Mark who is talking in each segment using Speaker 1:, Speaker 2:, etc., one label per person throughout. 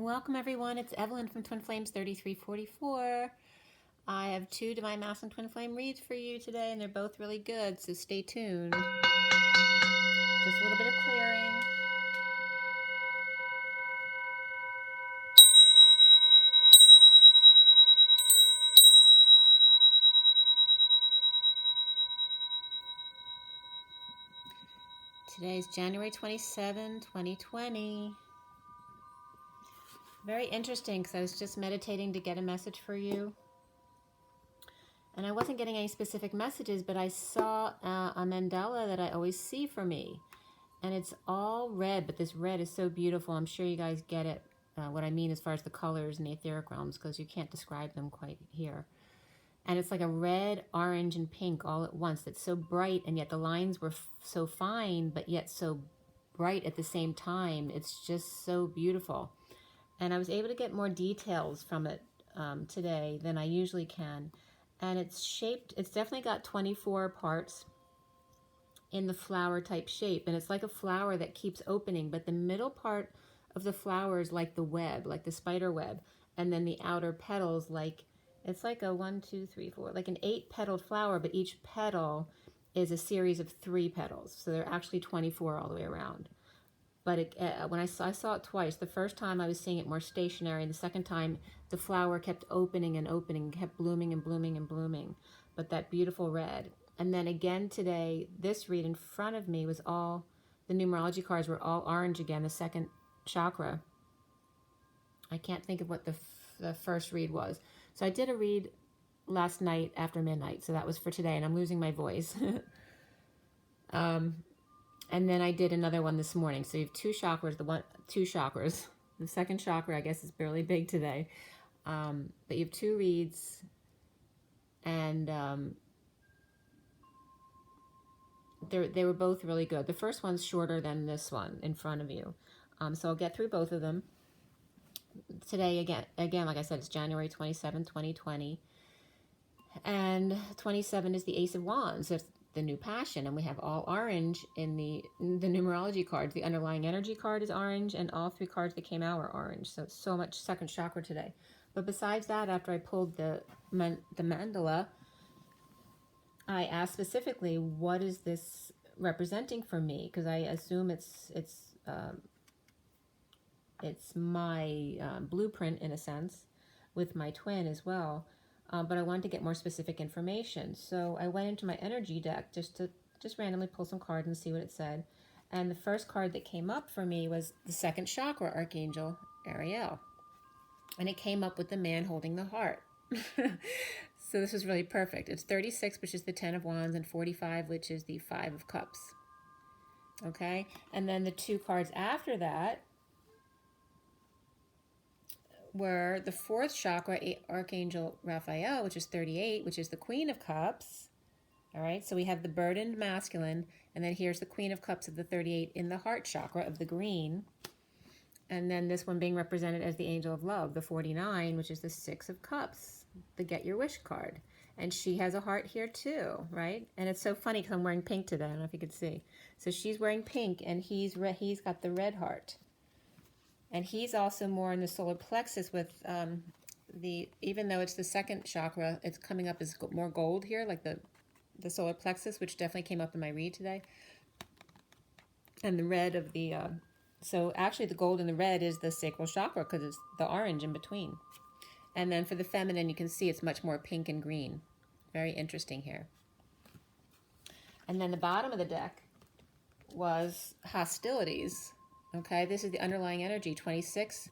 Speaker 1: Welcome everyone, it's Evelyn from Twin Flames 3344. I have two Divine Masculine Twin Flame reads for you today, and they're both really good, so stay tuned. Just a little bit of clearing. Today is January 27, 2020. Very interesting because I was just meditating to get a message for you. And I wasn't getting any specific messages, but I saw a mandala that I always see for me. And it's all red, but this red is so beautiful. I'm sure you guys get it, what I mean as far as the colors in the etheric realms, because you can't describe them quite here. And it's like a red, orange, and pink all at once. That's so bright, and yet the lines were so fine, but yet so bright at the same time. It's just so beautiful. And I was able to get more details from it today than I usually can. And it's shaped, it's definitely got 24 parts in the flower type shape. And it's like a flower that keeps opening, but the middle part of the flower is like the web, like the spider web. And then the outer petals, like, it's like a 1, 2, 3, 4, like an 8-petaled flower, but each petal is a series of 3 petals. So they're actually 24 all the way around. But when I saw it twice, the first time I was seeing it more stationary, and the second time the flower kept opening and opening, kept blooming and blooming and blooming, but that beautiful red. And then again today, this read in front of me was all, the numerology cards were all orange again, the second chakra. I can't think of what the first read was. So I did a read last night after midnight, so that was for today, and I'm losing my voice. And then I did another one this morning. So you have two chakras, two chakras. The second chakra, I guess, is barely big today. But you have 2 reads, and they were both really good. The first one's shorter than this one in front of you. So I'll get through both of them. Today, again, like I said, it's January 27, 2020. And 27 is the Ace of Wands. It's the new passion, and we have all orange in the numerology cards. The underlying energy card is orange, and all 3 cards that came out are orange. So it's so much second chakra today. But besides that, after I pulled the mandala, I asked specifically, what is this representing for me? Because I assume it's my blueprint in a sense, with my twin as well. But I wanted to get more specific information. So I went into my energy deck just to randomly pull some cards and see what it said. And the first card that came up for me was the second chakra, Archangel Ariel. And it came up with the man holding the heart. So this was really perfect. It's 36, which is the 10 of Wands, and 45, which is the 5 of Cups. Okay? And then the 2 cards after that were the 4th chakra, Archangel Raphael, which is 38, which is the Queen of Cups. All right, so we have the burdened masculine, and then here's the Queen of Cups of the 38 in the heart chakra of the green. And then this one being represented as the Angel of Love, the 49, which is the 6 of Cups, the Get Your Wish card. And she has a heart here too, right? And it's so funny because I'm wearing pink today. I don't know if you can see. So she's wearing pink, and he's got the red heart. And he's also more in the solar plexus with even though it's the second chakra, it's coming up as more gold here, like the solar plexus, which definitely came up in my read today. And the red of the, so actually the gold and the red is the sacral chakra because it's the orange in between. And then for the feminine, you can see it's much more pink and green. Very interesting here. And then the bottom of the deck was hostilities. Okay, this is the underlying energy, 26.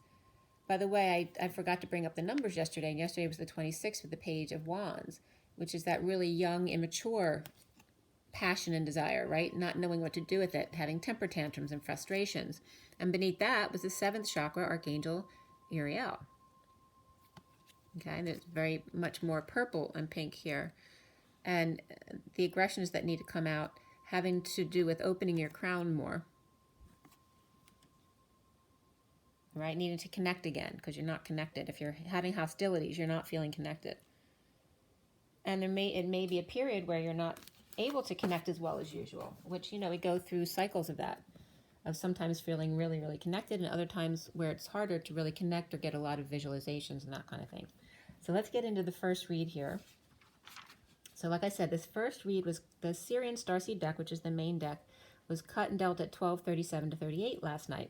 Speaker 1: By the way, I forgot to bring up the numbers yesterday, and yesterday was the 26 with the Page of Wands, which is that really young, immature passion and desire, right? Not knowing what to do with it, having temper tantrums and frustrations. And beneath that was the 7th chakra, Archangel Uriel. Okay, and there's very much more purple and pink here. And the aggressions that need to come out having to do with opening your crown more. Right, needing to connect again because you're not connected. If you're having hostilities, you're not feeling connected. And it may be a period where you're not able to connect as well as usual, which, you know, we go through cycles of that. of sometimes feeling really, really connected, and other times where it's harder to really connect or get a lot of visualizations and that kind of thing. So let's get into the first read here. So like I said, this first read was the SIRIAN Starseed deck, which is the main deck, was cut and dealt at 12:37 to 38 last night.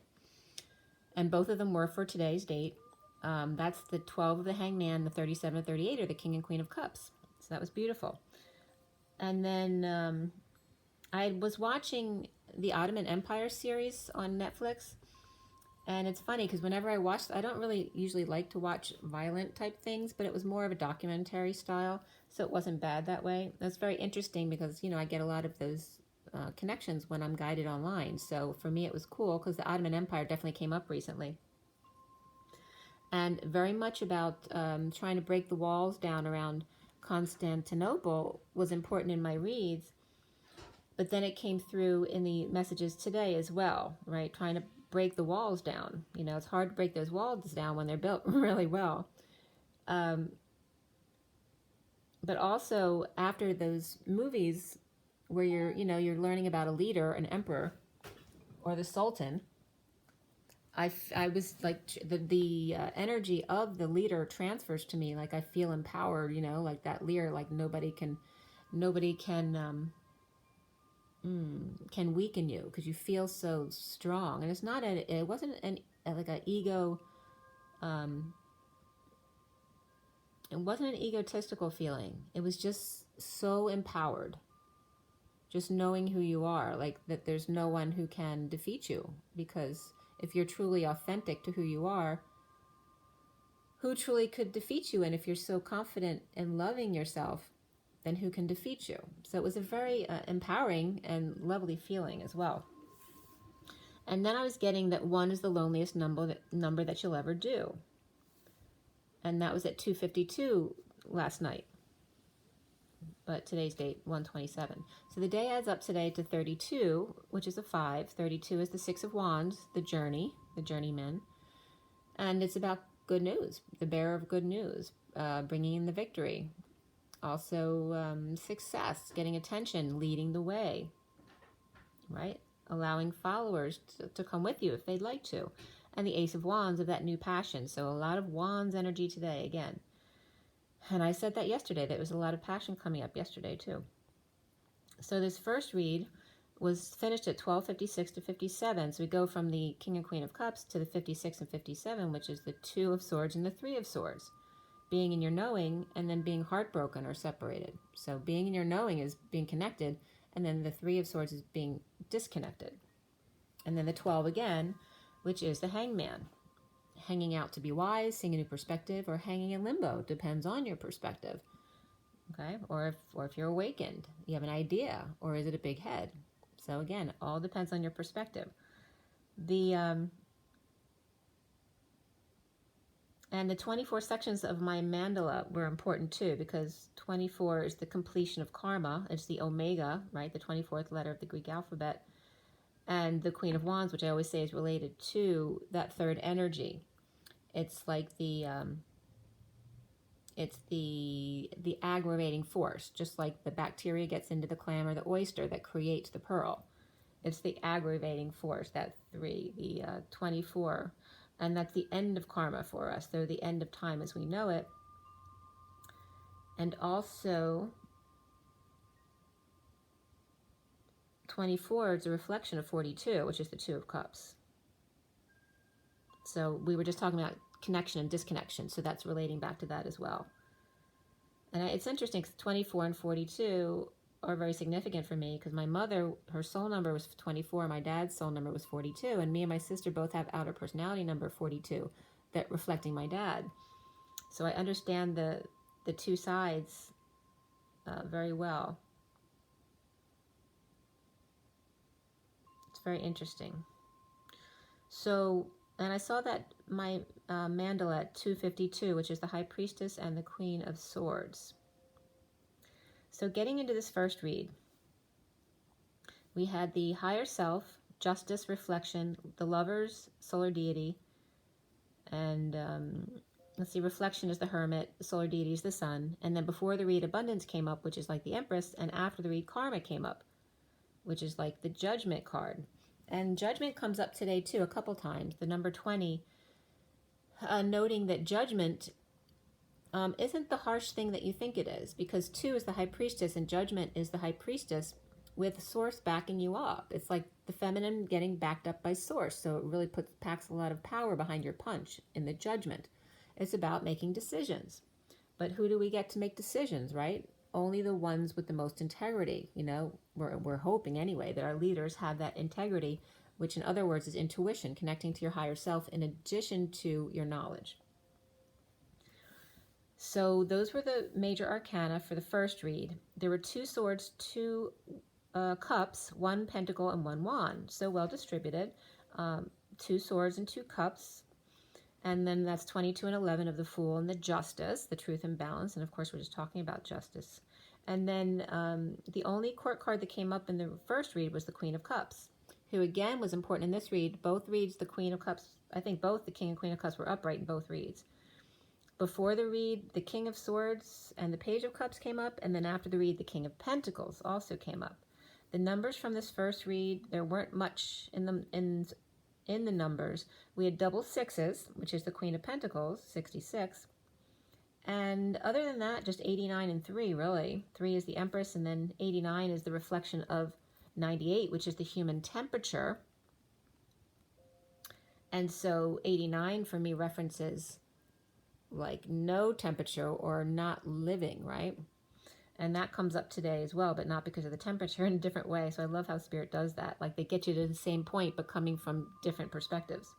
Speaker 1: And both of them were for today's date. That's the 12 of the Hangman, the 37 to 38 are the King and Queen of Cups. So that was beautiful. And then I was watching the Ottoman Empire series on Netflix. And it's funny because whenever I watch, I don't really usually like to watch violent type things, but it was more of a documentary style. So it wasn't bad that way. That's very interesting because, you know, I get a lot of those connections when I'm guided online. So for me, it was cool because the Ottoman Empire definitely came up recently. And very much about trying to break the walls down around Constantinople was important in my reads. But then it came through in the messages today as well, right? Trying to break the walls down. You know, it's hard to break those walls down when they're built really well. But also after those movies where you're learning about a leader, an emperor, or the sultan, I was like the energy of the leader transfers to me. Like I feel empowered, you know, like that leader, like nobody can weaken you because you feel so strong. And it's not it wasn't like an ego. It wasn't an egotistical feeling. It was just so empowered. Just knowing who you are, like that there's no one who can defeat you, because if you're truly authentic to who you are, who truly could defeat you? And if you're so confident in loving yourself, then who can defeat you? So it was a very empowering and lovely feeling as well. And then I was getting that 1 is the loneliest number that you'll ever do. And that was at 2:52 last night. But today's date, 1:27. So the day adds up today to 32, which is a 5. 32 is the 6 of Wands, the journey, the journeyman. And it's about good news, the bearer of good news, bringing in the victory. Also success, getting attention, leading the way, right? Allowing followers to come with you if they'd like to. And the Ace of Wands of that new passion. So a lot of Wands energy today again. And I said that yesterday, that there was a lot of passion coming up yesterday too. So this first read was finished at 12:56 to 57. So we go from the King and Queen of Cups to the 56 and 57, which is the 2 of Swords and the 3 of Swords. Being in your knowing and then being heartbroken or separated. So being in your knowing is being connected, and then the 3 of Swords is being disconnected. And then the 12 again, which is the Hangman. Hanging out to be wise, seeing a new perspective, or hanging in limbo, depends on your perspective. Okay, or if you're awakened, you have an idea, or is it a big head? So again, all depends on your perspective. And the 24 sections of my mandala were important too, because 24 is the completion of karma. It's the omega, right? The 24th letter of the Greek alphabet. And the Queen of Wands, which I always say is related to that third energy. It's like the aggravating force, just like the bacteria gets into the clam or the oyster that creates the pearl. It's the aggravating force, that 3, the 24. And that's the end of karma for us. They're the end of time as we know it. And also, 24 is a reflection of 42, which is the 2 of Cups. So we were just talking about connection and disconnection, so that's relating back to that as well. And it's interesting because 24 and 42 are very significant for me, because my mother, her soul number was 24, my dad's soul number was 42, and me and my sister both have outer personality number 42, that reflecting my dad. So I understand the two sides very well. It's very interesting. So, and I saw that my mandala at 2:52, which is the High Priestess and the Queen of Swords. So getting into this first read, we had the higher self, justice, reflection, the lovers, solar deity, and let's see, reflection is the hermit, the solar deity is the sun, and then before the read, abundance came up, which is like the empress, and after the read, karma came up, which is like the judgment card. And judgment comes up today too a couple times. The number 20, noting that judgment isn't the harsh thing that you think it is, because 2 is the high priestess and judgment is the high priestess with source backing you up. It's like the feminine getting backed up by source. So it really packs a lot of power behind your punch in the judgment. It's about making decisions. But who do we get to make decisions, right? Only the ones with the most integrity. You know, we're hoping anyway that our leaders have that integrity, which in other words is intuition, connecting to your higher self in addition to your knowledge. So those were the major arcana for the first read. There were 2 swords, 2 cups, 1 pentacle, and 1 wand. So well distributed. 2 swords and 2 cups. And then that's 22 and 11 of the Fool and the Justice, the Truth and Balance. And of course, we're just talking about justice. And then the only court card that came up in the first read was the Queen of Cups, who again was important in this read. Both reads, the Queen of Cups, I think both the King and Queen of Cups were upright in both reads. Before the read, the King of Swords and the Page of Cups came up, and then after the read, the King of Pentacles also came up. The numbers from this first read, there weren't much in the numbers. We had double 6s, which is the Queen of Pentacles, 66. And other than that, just 89 and 3, really. 3 is the Empress, and then 89 is the reflection of 98, which is the human temperature. And so 89 for me references like no temperature or not living, right? And that comes up today as well, but not because of the temperature, in a different way. So I love how Spirit does that. Like they get you to the same point, but coming from different perspectives.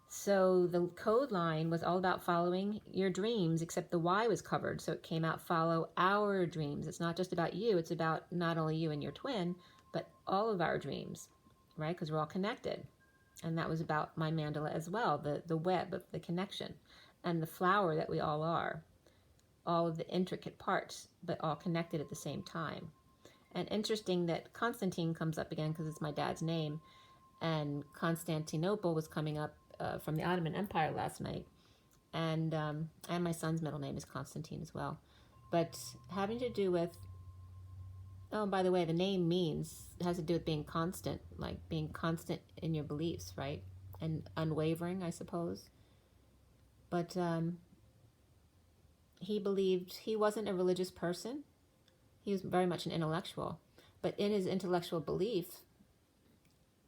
Speaker 1: So the code line was all about following your dreams, except the Y was covered. So it came out, follow our dreams. It's not just about you. It's about not only you and your twin, but all of our dreams, right? Because we're all connected. And that was about my mandala as well, the web of the connection and the flower that we all are. All of the intricate parts, but all connected at the same time. And interesting that Constantine comes up again because it's my dad's name, and Constantinople was coming up from the Ottoman Empire last night, and my son's middle name is Constantine as well. But having to do with, oh, by the way, the name has to do with being constant, like being constant in your beliefs, right? And unwavering, I suppose. But he believed he wasn't a religious person. He was very much an intellectual. But in his intellectual belief,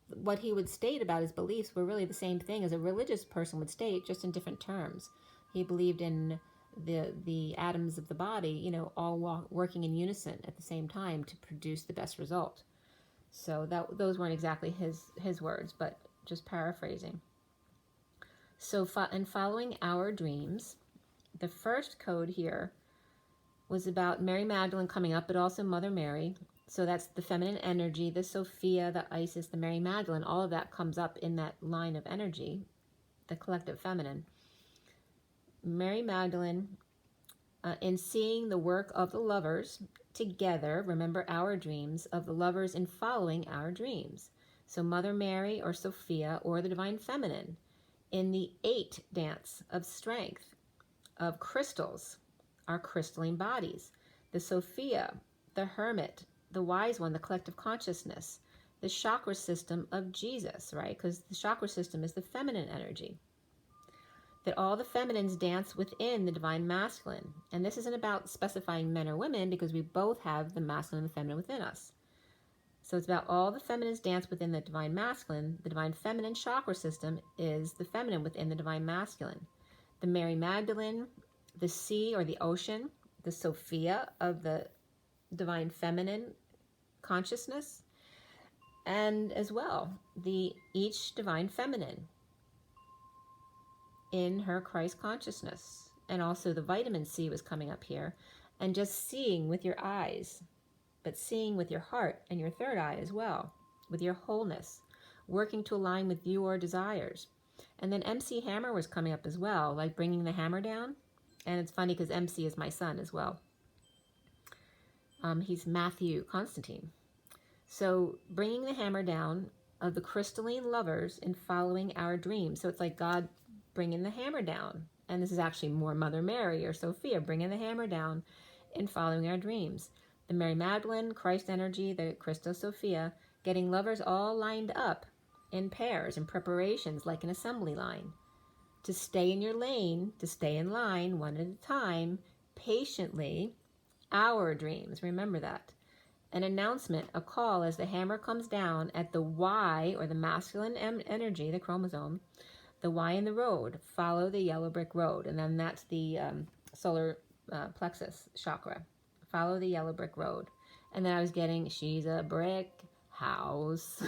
Speaker 1: what he would state about his beliefs were really the same thing as a religious person would state, just in different terms. He believed in the atoms of the body, you know, all working in unison at the same time to produce the best result. So those weren't exactly his words, but just paraphrasing. So in following our dreams, the first code here was about Mary Magdalene coming up, but also Mother Mary. So that's the feminine energy, the Sophia, the Isis, the Mary Magdalene, all of that comes up in that line of energy, the collective feminine. Mary Magdalene, in seeing the work of the lovers together, remember our dreams, of the lovers in following our dreams. So Mother Mary or Sophia or the Divine Feminine in the 8 dance of strength, of crystals, our crystalline bodies. The Sophia, the Hermit, the Wise One, the collective consciousness, the chakra system of Jesus, right? Because the chakra system is the feminine energy. That all the feminines dance within the divine masculine. And this isn't about specifying men or women, because we both have the masculine and the feminine within us. So it's about all the feminines dance within the divine masculine. The divine feminine chakra system is the feminine within the divine masculine. The Mary Magdalene, the sea or the ocean, the Sophia of the divine feminine consciousness, and as well each divine feminine in her Christ consciousness. And also the vitamin C was coming up here, and just seeing with your eyes, but seeing with your heart and your third eye as well, with your wholeness, working to align with your desires. And then MC Hammer was coming up as well, like bringing the hammer down. And it's funny because MC is my son as well. He's Matthew Constantine. So bringing the hammer down of the crystalline lovers in following our dreams. So it's like God bringing the hammer down. And this is actually more Mother Mary or Sophia bringing the hammer down in following our dreams. The Mary Magdalene, Christ energy, the Christos Sophia, getting lovers all lined up in pairs and preparations like an assembly line. To stay in your lane, to stay in line one at a time, patiently, our dreams, remember that. An announcement, a call as the hammer comes down at the Y, or the masculine energy, the chromosome, the Y in the road, follow the yellow brick road. And then that's the solar plexus chakra. Follow the yellow brick road. And then I was getting, she's a brick house,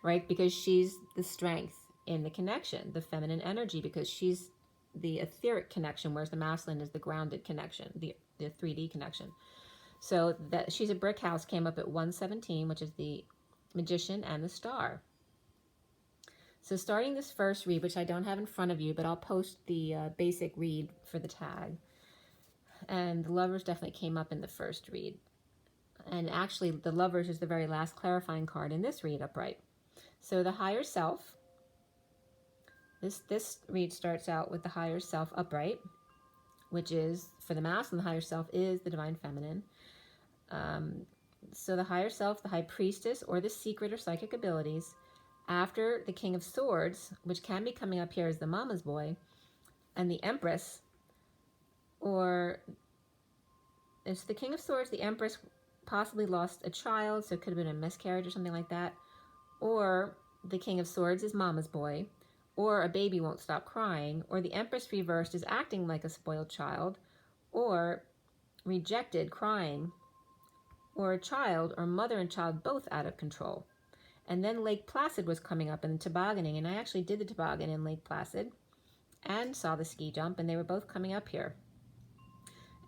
Speaker 1: right? Because she's the strength in the connection, the feminine energy, because she's the etheric connection, whereas the masculine is the grounded connection, the 3D connection. So that she's a brick house came up at 117, which is the magician and the star. So starting this first read, which I don't have in front of you, but I'll post the basic read for the tag. And the lovers definitely came up in the first read. And actually, the lovers is the very last clarifying card in this read upright. So the higher self, this read starts out with the higher self upright, which is, for the masculine, the higher self is the divine feminine. So the higher self, the high priestess, or the secret or psychic abilities, after the King of Swords, which can be coming up here as the mama's boy, and the Empress, or it's the King of Swords, the Empress possibly lost a child, so it could have been a miscarriage or something like that, or the King of Swords is mama's boy, or a baby won't stop crying, or the Empress reversed is acting like a spoiled child, or rejected, crying, or a child or mother and child both out of control. And then Lake Placid was coming up and tobogganing, and I actually did the toboggan in Lake Placid and saw the ski jump, and they were both coming up here.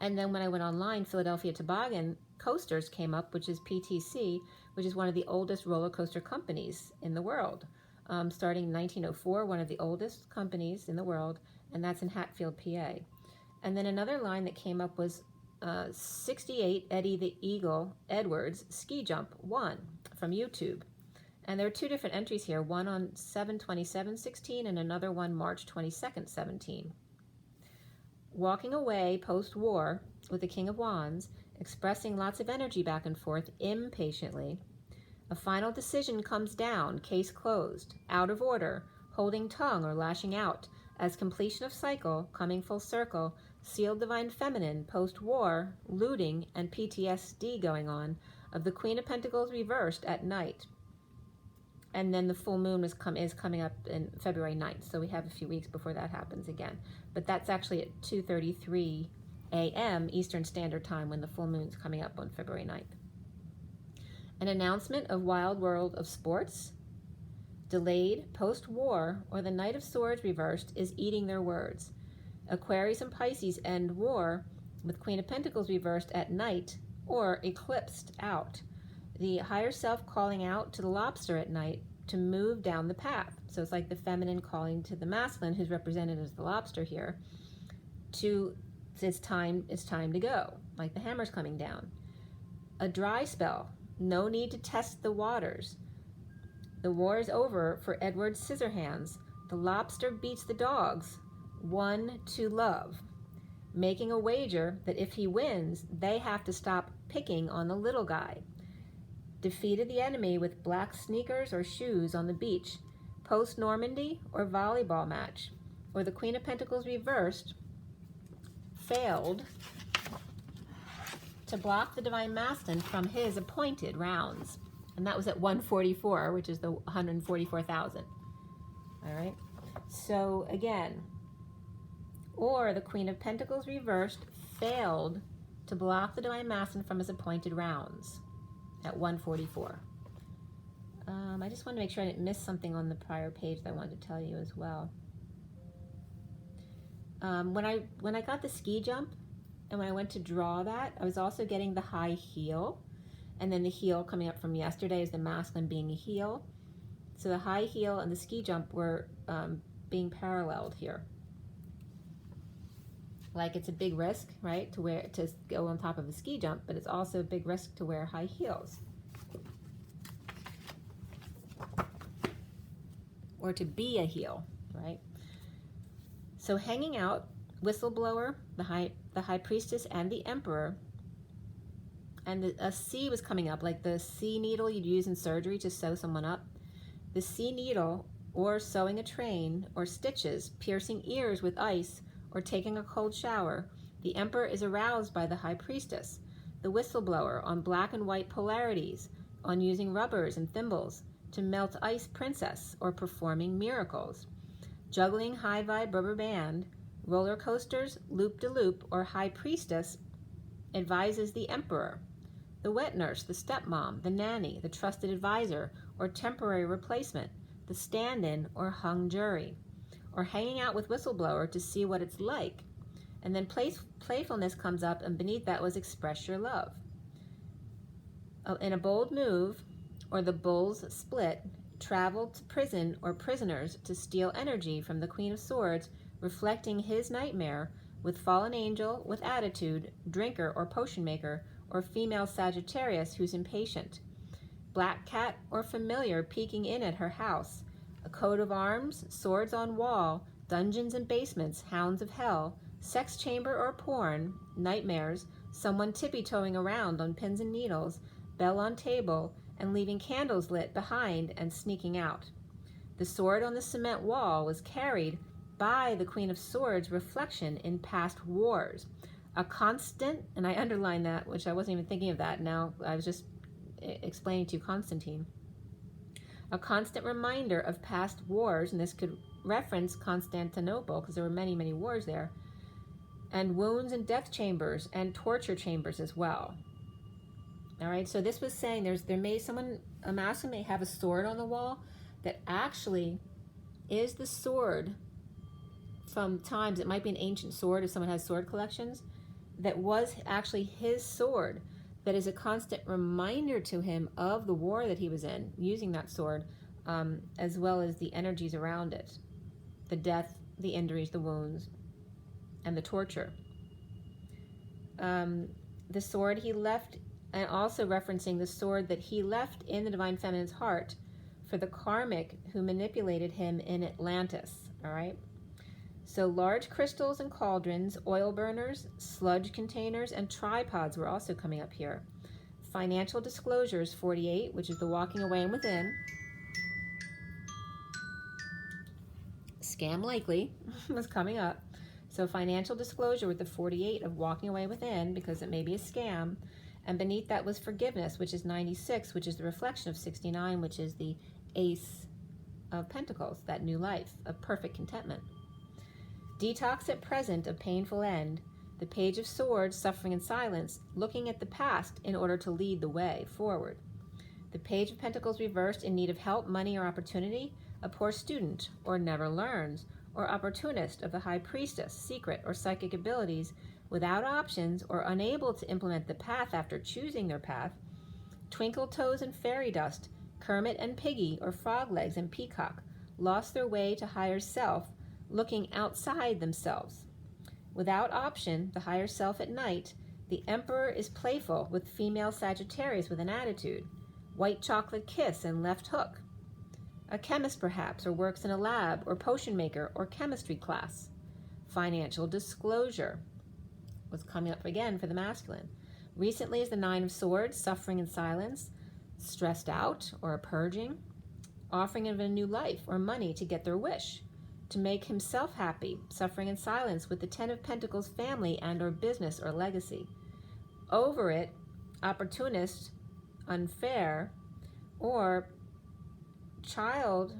Speaker 1: And then when I went online, Philadelphia Toboggan Coasters came up, which is PTC, which is one of the oldest roller coaster companies in the world. Starting in 1904, one of the oldest companies in the world, and that's in Hatfield, PA. And then another line that came up was 68 Eddie the Eagle Edwards Ski Jump 1 from YouTube. And there are two different entries here, one on 7/27/16 and another one March 22nd, 17. Walking away post-war with the King of Wands, expressing lots of energy back and forth impatiently. A final decision comes down, case closed, out of order, holding tongue or lashing out, as completion of cycle, coming full circle, sealed divine feminine, post-war, looting, and PTSD going on, of the Queen of Pentacles reversed at night. And then the full moon is coming up in February 9th, so we have a few weeks before that happens again. But that's actually at 2:33 a.m. Eastern Standard Time when the full moon's coming up on February 9th. An announcement of Wild World of Sports, delayed, post-war, or the Knight of Swords reversed is eating their words. Aquarius and Pisces end war with Queen of Pentacles reversed at night or eclipsed out. The higher self calling out to the lobster at night to move down the path. So it's like the feminine calling to the masculine, who's represented as the lobster here, to it's time to go, like the hammer's coming down. A dry spell, no need to test the waters. The war is over for Edward Scissorhands. The lobster beats the dogs, 1-love, making a wager that if he wins, they have to stop picking on the little guy. Defeated the enemy with black sneakers or shoes on the beach, post-Normandy or volleyball match, or the Queen of Pentacles reversed, failed to block the divine masculine from his appointed rounds. And that was at 144, which is the 144,000. All right. So again, or the Queen of Pentacles reversed failed to block the divine masculine from his appointed rounds at 144. I just want to make sure I didn't miss something on the prior page that I wanted to tell you as well. When I got the ski jump and when I went to draw that, I was also getting the high heel, and then the heel coming up from yesterday is the masculine being a heel. So the high heel and the ski jump were being paralleled here. Like it's a big risk, right, to go on top of a ski jump, but it's also a big risk to wear high heels. Or to be a heel, right? So hanging out, whistleblower, the high priestess, and the emperor, and a C was coming up, like the C needle you'd use in surgery to sew someone up. The C needle, or sewing a train, or stitches, piercing ears with ice, or taking a cold shower. The Emperor is aroused by the High Priestess. The whistleblower on black and white polarities, on using rubbers and thimbles to melt ice princess, or performing miracles. Juggling high vibe rubber band, roller coasters, loop-de-loop, or High Priestess advises the Emperor. The wet nurse, the stepmom, the nanny, the trusted advisor, or temporary replacement, the stand-in or hung jury, or hanging out with whistleblower to see what it's like. And then playfulness comes up, and beneath that was express your love. In a bold move, or the bulls split, traveled to prison or prisoners to steal energy from the Queen of Swords, reflecting his nightmare with fallen angel with attitude, drinker or potion maker, or female Sagittarius who's impatient. Black cat or familiar peeking in at her house. A coat of arms, swords on wall, dungeons and basements, hounds of hell, sex chamber or porn, nightmares, someone tippy-toeing around on pins and needles, bell on table, and leaving candles lit behind and sneaking out. The sword on the cement wall was carried by the Queen of Swords' reflection in past wars. A constant, and I underlined that, which I wasn't even thinking of that now, I was just explaining to you Constantine. A constant reminder of past wars, and this could reference Constantinople, because there were many, many wars there, and wounds and death chambers and torture chambers as well. All right, so this was saying a masculine may have a sword on the wall that actually is the sword from times, it might be an ancient sword if someone has sword collections, that was actually his sword, that is a constant reminder to him of the war that he was in, using that sword, as well as the energies around it, the death, the injuries, the wounds, and the torture. The sword he left, and also referencing the sword that he left in the Divine Feminine's heart for the karmic who manipulated him in Atlantis, all right? So large crystals and cauldrons, oil burners, sludge containers, and tripods were also coming up here. Financial disclosures, 48, which is the walking away and within. Scam likely was coming up. So financial disclosure with the 48 of walking away within, because it may be a scam. And beneath that was forgiveness, which is 96, which is the reflection of 69, which is the Ace of Pentacles, that new life of perfect contentment. Detox at present, a painful end. The Page of Swords, suffering in silence, looking at the past in order to lead the way forward. The Page of Pentacles reversed, in need of help, money, or opportunity. A poor student, or never learns, or opportunist of the High Priestess, secret or psychic abilities, without options or unable to implement the path after choosing their path. Twinkle toes and fairy dust, Kermit and Piggy, or frog legs and peacock, lost their way to higher self, looking outside themselves. Without option, the higher self at night, the Emperor is playful with female Sagittarius with an attitude. White chocolate kiss and left hook. A chemist perhaps, or works in a lab, or potion maker, or chemistry class. Financial disclosure was coming up again for the masculine. Recently is the Nine of Swords, suffering in silence, stressed out, or a purging, offering of a new life or money to get their wish, to make himself happy, suffering in silence with the Ten of Pentacles, family and or business or legacy. Over it, opportunist, unfair, or child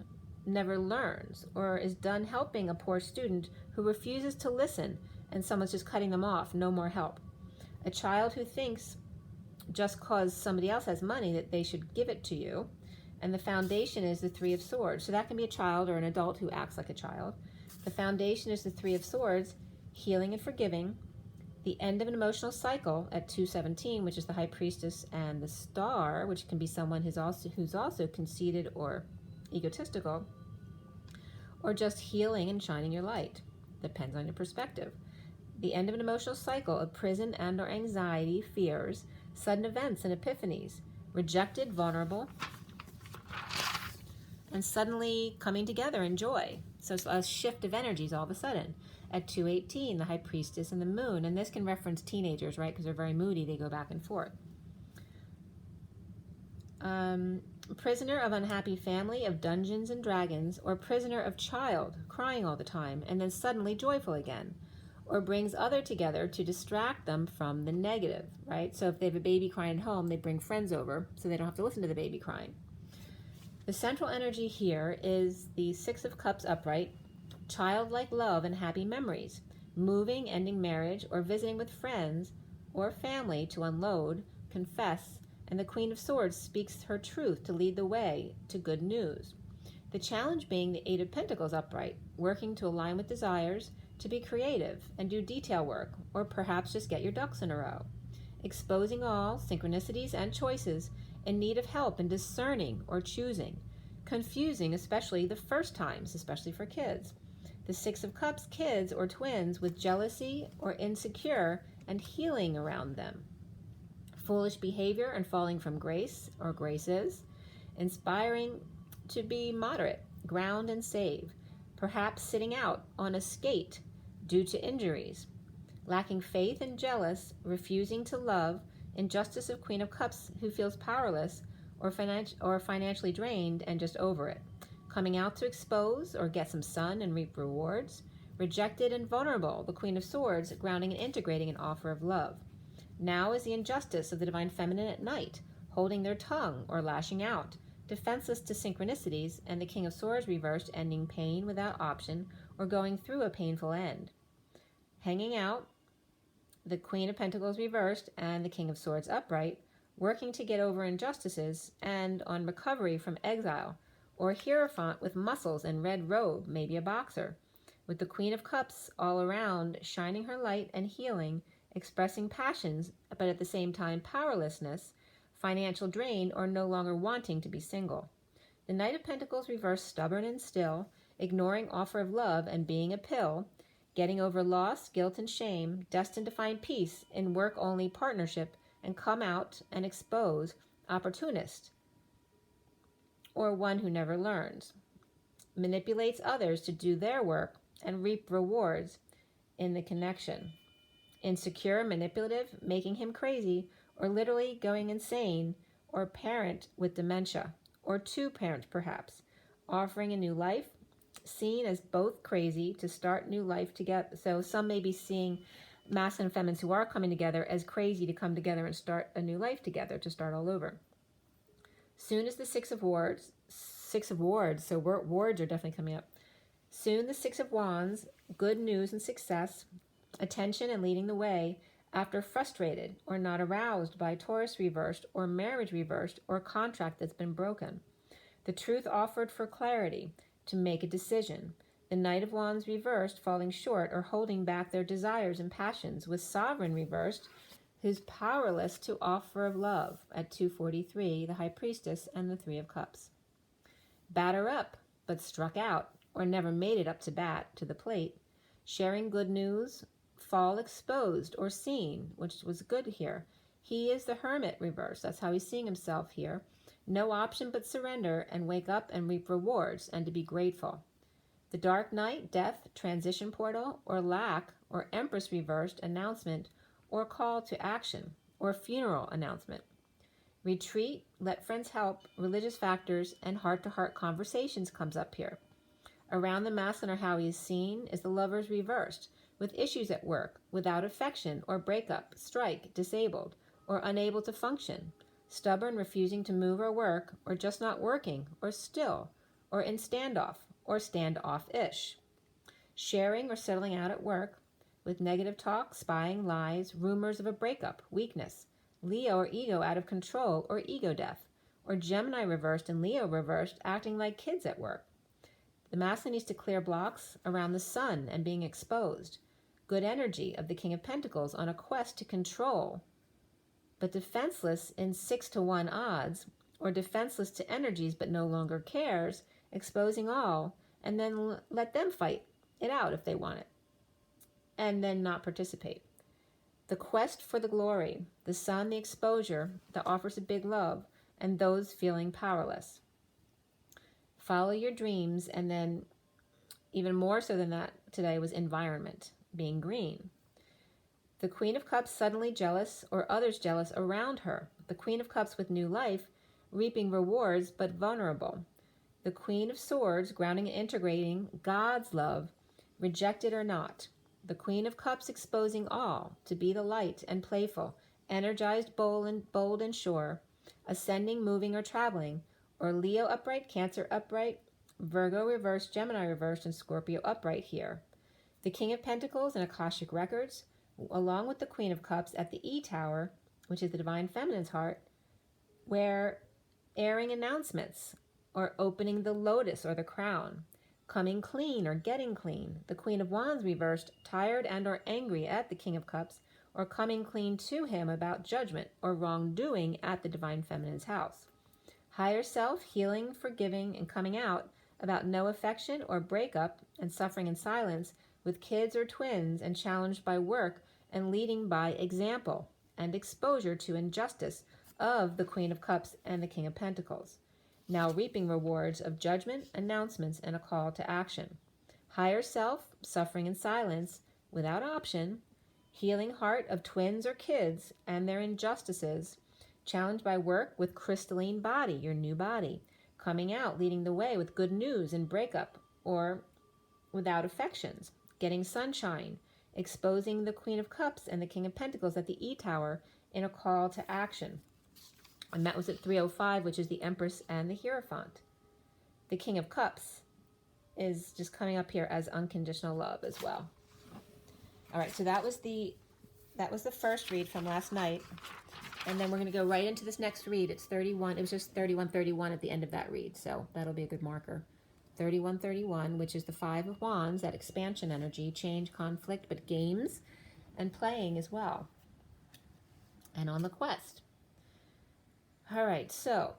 Speaker 1: never learns, or is done helping a poor student who refuses to listen and someone's just cutting them off, no more help. A child who thinks just cause somebody else has money that they should give it to you. And the foundation is the Three of Swords. So that can be a child or an adult who acts like a child. The foundation is the Three of Swords, healing and forgiving, the end of an emotional cycle at 217, which is the High Priestess, and the Star, which can be someone who's also conceited or egotistical, or just healing and shining your light. Depends on your perspective. The end of an emotional cycle of prison and or anxiety, fears, sudden events and epiphanies, rejected, vulnerable, and suddenly coming together in joy. So it's a shift of energies all of a sudden. At 218, the High Priestess and the Moon, and this can reference teenagers, right? Because they're very moody, they go back and forth. Prisoner of unhappy family of Dungeons and Dragons, or prisoner of child, crying all the time and then suddenly joyful again, or brings other together to distract them from the negative, right? So if they have a baby crying at home, they bring friends over so they don't have to listen to the baby crying. The central energy here is the Six of Cups upright, childlike love and happy memories, moving, ending marriage, or visiting with friends or family to unload, confess, and the Queen of Swords speaks her truth to lead the way to good news. The challenge being the Eight of Pentacles upright, working to align with desires, to be creative and do detail work, or perhaps just get your ducks in a row. Exposing all synchronicities and choices in need of help in discerning or choosing. Confusing, especially the first times, especially for kids. The Six of Cups, kids or twins with jealousy or insecure and healing around them. Foolish behavior and falling from grace or graces. Inspiring to be moderate, ground and save. Perhaps sitting out on a skate due to injuries. Lacking faith and jealous, refusing to love. Injustice of Queen of Cups who feels powerless or financially drained and just over it. Coming out to expose or get some sun and reap rewards. Rejected and vulnerable, the Queen of Swords, grounding and integrating an offer of love. Now is the injustice of the Divine Feminine at night, holding their tongue or lashing out, defenseless to synchronicities, and the King of Swords reversed, ending pain without option or going through a painful end. Hanging out, the Queen of Pentacles reversed and the King of Swords upright, working to get over injustices and on recovery from exile, or a Hierophant with muscles and red robe, maybe a boxer, with the Queen of Cups all around, shining her light and healing, expressing passions, but at the same time powerlessness, financial drain, or no longer wanting to be single. The Knight of Pentacles reversed, stubborn and still, ignoring offer of love and being a pill, getting over loss, guilt, and shame, destined to find peace in work-only partnership and come out and expose, opportunist, or one who never learns, manipulates others to do their work and reap rewards in the connection. Insecure, manipulative, making him crazy, or literally going insane, or parent with dementia, or two parents perhaps, offering a new life, seen as both crazy to start new life together. So some may be seeing masculine and feminines who are coming together as crazy to come together and start a new life together, to start all over. Soon as the Six of Wands, so wards are definitely coming up. Soon the Six of Wands, good news and success, attention and leading the way, after frustrated or not aroused by Taurus reversed or marriage reversed or contract that's been broken. The truth offered for clarity, to make a decision. The Knight of Wands reversed, falling short or holding back their desires and passions, with Sovereign reversed, who's powerless to offer of love at 243, the High Priestess and the Three of Cups. Batter up, but struck out, or never made it up to bat, to the plate. Sharing good news, fall exposed or seen, which was good here. He is the Hermit reversed. That's how he's seeing himself here. No option but surrender and wake up and reap rewards and to be grateful. The Dark Knight, death, transition portal, or lack, or Empress reversed, announcement, or call to action, or funeral announcement. Retreat, let friends help, religious factors, and heart-to-heart conversations comes up here. Around the masculine, or how he is seen, is the Lovers reversed, with issues at work, without affection, or breakup, strike, disabled, or unable to function. Stubborn, refusing to move or work, or just not working, or still, or in standoff, or standoff-ish. Sharing or settling out at work, with negative talk, spying, lies, rumors of a breakup, weakness. Leo or ego out of control, or ego death. Or Gemini reversed and Leo reversed, acting like kids at work. The masculine needs to clear blocks around the sun and being exposed. Good energy of the King of Pentacles on a quest to control, but defenseless in 6-to-1 odds, or defenseless to energies but no longer cares, exposing all, and then let them fight it out if they want it, and then not participate. The quest for the glory, the sun, the exposure that offers a big love, and those feeling powerless. Follow your dreams, and then even more so than that today was environment, being green. The Queen of Cups suddenly jealous, or others jealous around her. The Queen of Cups with new life, reaping rewards but vulnerable. The Queen of Swords, grounding and integrating God's love, rejected or not. The Queen of Cups, exposing all, to be the light and playful, energized, bold and sure, ascending, moving, or traveling, or Leo upright, Cancer upright, Virgo reversed, Gemini reversed, and Scorpio upright here. The King of Pentacles and Akashic Records, along with the Queen of Cups at the E Tower, which is the Divine Feminine's heart, where airing announcements, or opening the lotus or the crown, coming clean or getting clean. The Queen of Wands reversed, tired and or angry at the King of Cups, or coming clean to him about judgment or wrongdoing at the Divine Feminine's house. Higher self, healing, forgiving, and coming out about no affection or breakup and suffering in silence with kids or twins, and challenged by work and leading by example and exposure to injustice of the Queen of Cups and the King of Pentacles. Now reaping rewards of judgment, announcements, and a call to action. Higher self, suffering in silence without option, healing heart of twins or kids and their injustices, challenged by work with crystalline body, your new body, coming out, leading the way with good news and breakup or without affections, getting sunshine, exposing the Queen of Cups and the King of Pentacles at the E Tower in a call to action. And that was at 305, which is the Empress and the Hierophant. The King of Cups is just coming up here as unconditional love as well. All right, so that was the first read from last night. And then we're going to go right into this next read. It's 31. It was just 3131 at the end of that read, so that'll be a good marker. 3131, which is the Five of Wands, that expansion energy, change, conflict, but games and playing as well. And on the quest. All right, so,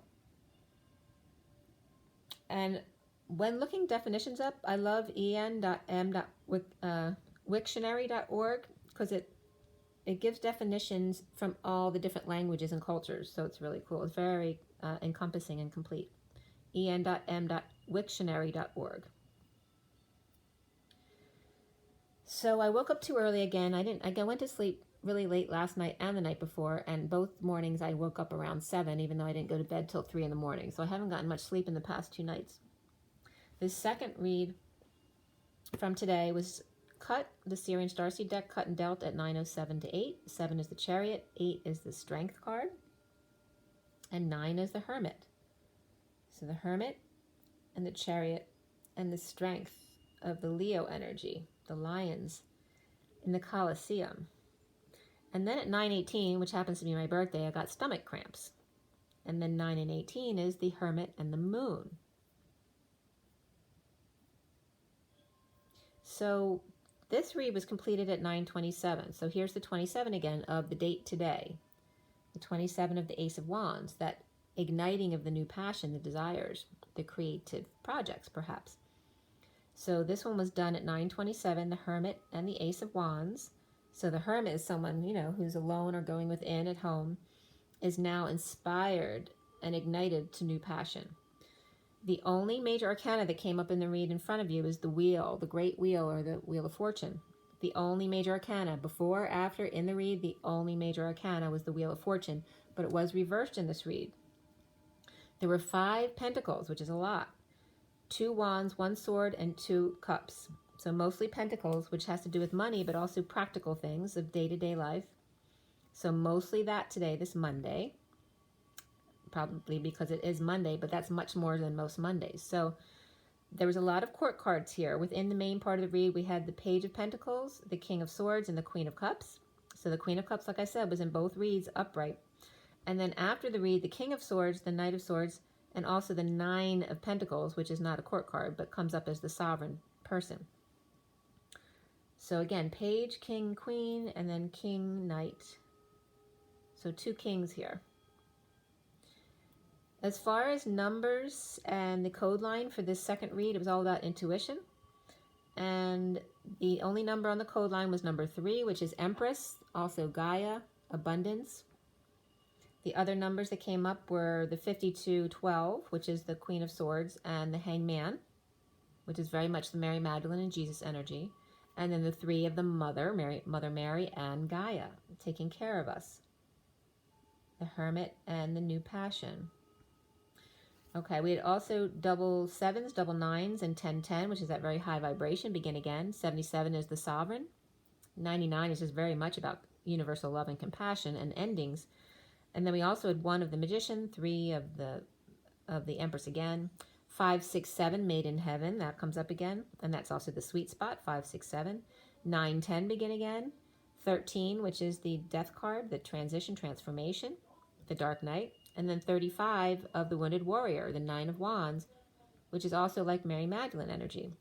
Speaker 1: and when looking definitions up, I love en.m.wiktionary.org because it gives definitions from all the different languages and cultures, so it's really cool. It's very encompassing and complete. en.m.wiktionary.org. So I woke up too early again. I went to sleep really late last night and the night before, and both mornings I woke up around 7, even though I didn't go to bed till 3 in the morning, so I haven't gotten much sleep in the past 2 nights. The second read from today was cut, the SIRIAN Starseed deck, cut and dealt at 9:07 to 8. 7 is the Chariot, 8 is the Strength card, and 9 is the Hermit. So the Hermit and the Chariot and the Strength of the Leo energy, the lions in the Colosseum. And then at 9:18, which happens to be my birthday, I got stomach cramps. And then 9 and 18 is the Hermit and the Moon. So this read was completed at 9:27. So here's the 27 again of the date today. The 27 of the Ace of Wands, that igniting of the new passion, the desires, the creative projects perhaps. So this one was done at 9:27, the Hermit and the Ace of Wands. So the Hermit is someone, who's alone or going within at home, is now inspired and ignited to new passion. The only major arcana that came up in the read in front of you is the Wheel, the Great Wheel, or the Wheel of Fortune. The only major arcana, before, after, in the read, the only major arcana was the Wheel of Fortune, but it was reversed in this read. There were 5 pentacles, which is a lot. 2 wands, 1 sword, and 2 cups. So mostly pentacles, which has to do with money, but also practical things of day-to-day life. So mostly that today, this Monday. Probably because it is Monday, but that's much more than most Mondays. So there was a lot of court cards here. Within the main part of the read, we had the Page of Pentacles, the King of Swords, and the Queen of Cups. So the Queen of Cups, like I said, was in both reads upright. And then after the read, the King of Swords, the Knight of Swords, and also the 9 of Pentacles, which is not a court card, but comes up as the sovereign person. So again, Page, King, Queen, and then King, Knight. So 2 kings here. As far as numbers and the code line for this second read, it was all about intuition. And the only number on the code line was number 3, which is Empress, also Gaia, abundance. The other numbers that came up were the 5212, which is the Queen of Swords, and the Hangman, which is very much the Mary Magdalene and Jesus energy. And then the 3 of the Mother Mary, and Gaia, taking care of us. The Hermit and the New Passion. Okay, we had also double sevens, double nines, and 1010, which is that very high vibration, begin again. 77 is the sovereign. 99 is just very much about universal love and compassion and endings. And then we also had 1 of the magician, 3 of the empress again. 5, 6, 7, made in heaven, that comes up again. And that's also the sweet spot, 5, 6, 7. 9, 10, begin again. 13, which is the death card, the transition, transformation, the dark night. And then 35 of the wounded warrior, the 9 of wands, which is also like Mary Magdalene energy.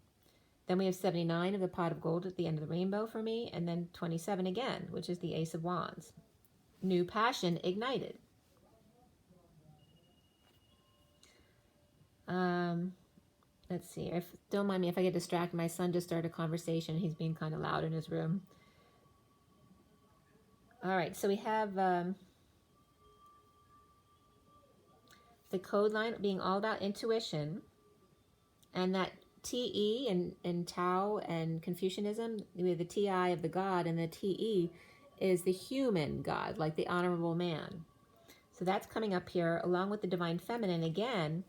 Speaker 1: Then we have 79 of the pot of gold at the end of the rainbow for me, and then 27 again, which is the ace of wands. New passion ignited. Let's see. Don't mind me if I get distracted. My son just started a conversation. He's being kind of loud in his room. All right, so we have the code line being all about intuition, and that TE in Tao and Confucianism, we have the TI of the God, and the TE is the human God, like the honorable man. So that's coming up here along with the divine feminine again,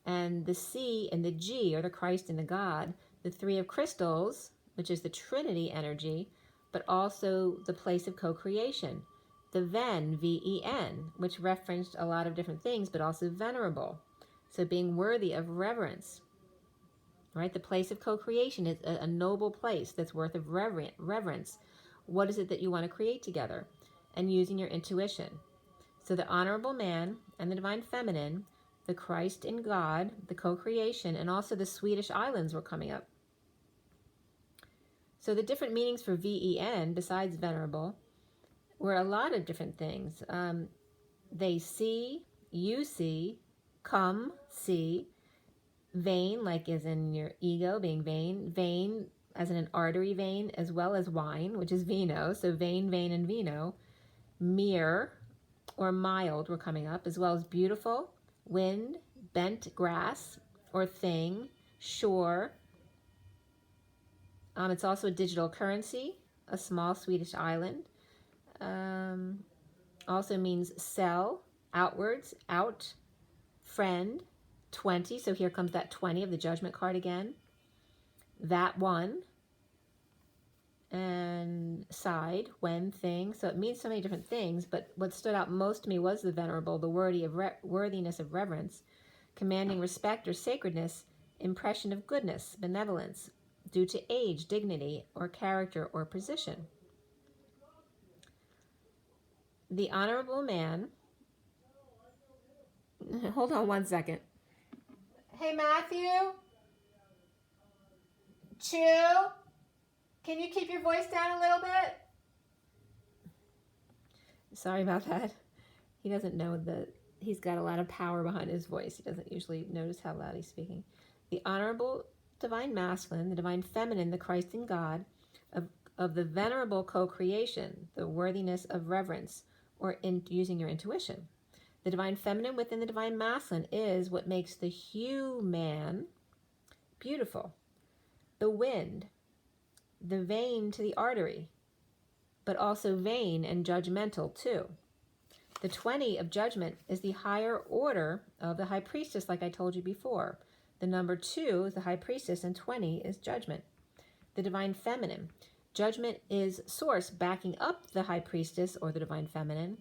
Speaker 1: and the C and the G are the Christ and the God, the 3 of crystals, which is the Trinity energy, but also the place of co-creation, the Ven, V-E-N, which referenced a lot of different things, but also venerable, so being worthy of reverence. Right, the place of co-creation is a noble place that's worth of reverence. What is it that you want to create together? And using your intuition. So the honorable man and the divine feminine, the Christ in God, the co-creation, and also the Swedish islands were coming up. So the different meanings for VEN, besides venerable, were a lot of different things. They see, you see, come, see, vein, like as in your ego being vain, vein as in an artery vein, as well as wine, which is vino, so vein, vein, and vino. Mere or mild were coming up, as well as beautiful, wind, bent grass or thing, shore. It's also a digital currency, a small Swedish island. Also means sell, outwards, out, friend, 20, so here comes that 20 of the judgment card again. That one, and side, when, thing, so it means so many different things, but what stood out most to me was the venerable, the worthiness of reverence, commanding respect or sacredness, impression of goodness, benevolence, due to age, dignity, or character or position. The honorable man, hold on one second. Hey, Matthew? Chill? Can you keep your voice down a little bit? Sorry about that. He doesn't know that he's got a lot of power behind his voice. He doesn't usually notice how loud he's speaking. The honorable divine masculine, the divine feminine, the Christ in God, of the venerable co-creation, the worthiness of reverence, or in using your intuition. The divine feminine within the divine masculine is what makes the human beautiful. The wind, the vein to the artery, but also vain and judgmental too. The 20 of judgment is the higher order of the high priestess, like I told you before. The number 2 is the high priestess, and 20 is judgment. The divine feminine. Judgment is source backing up the high priestess or the divine feminine.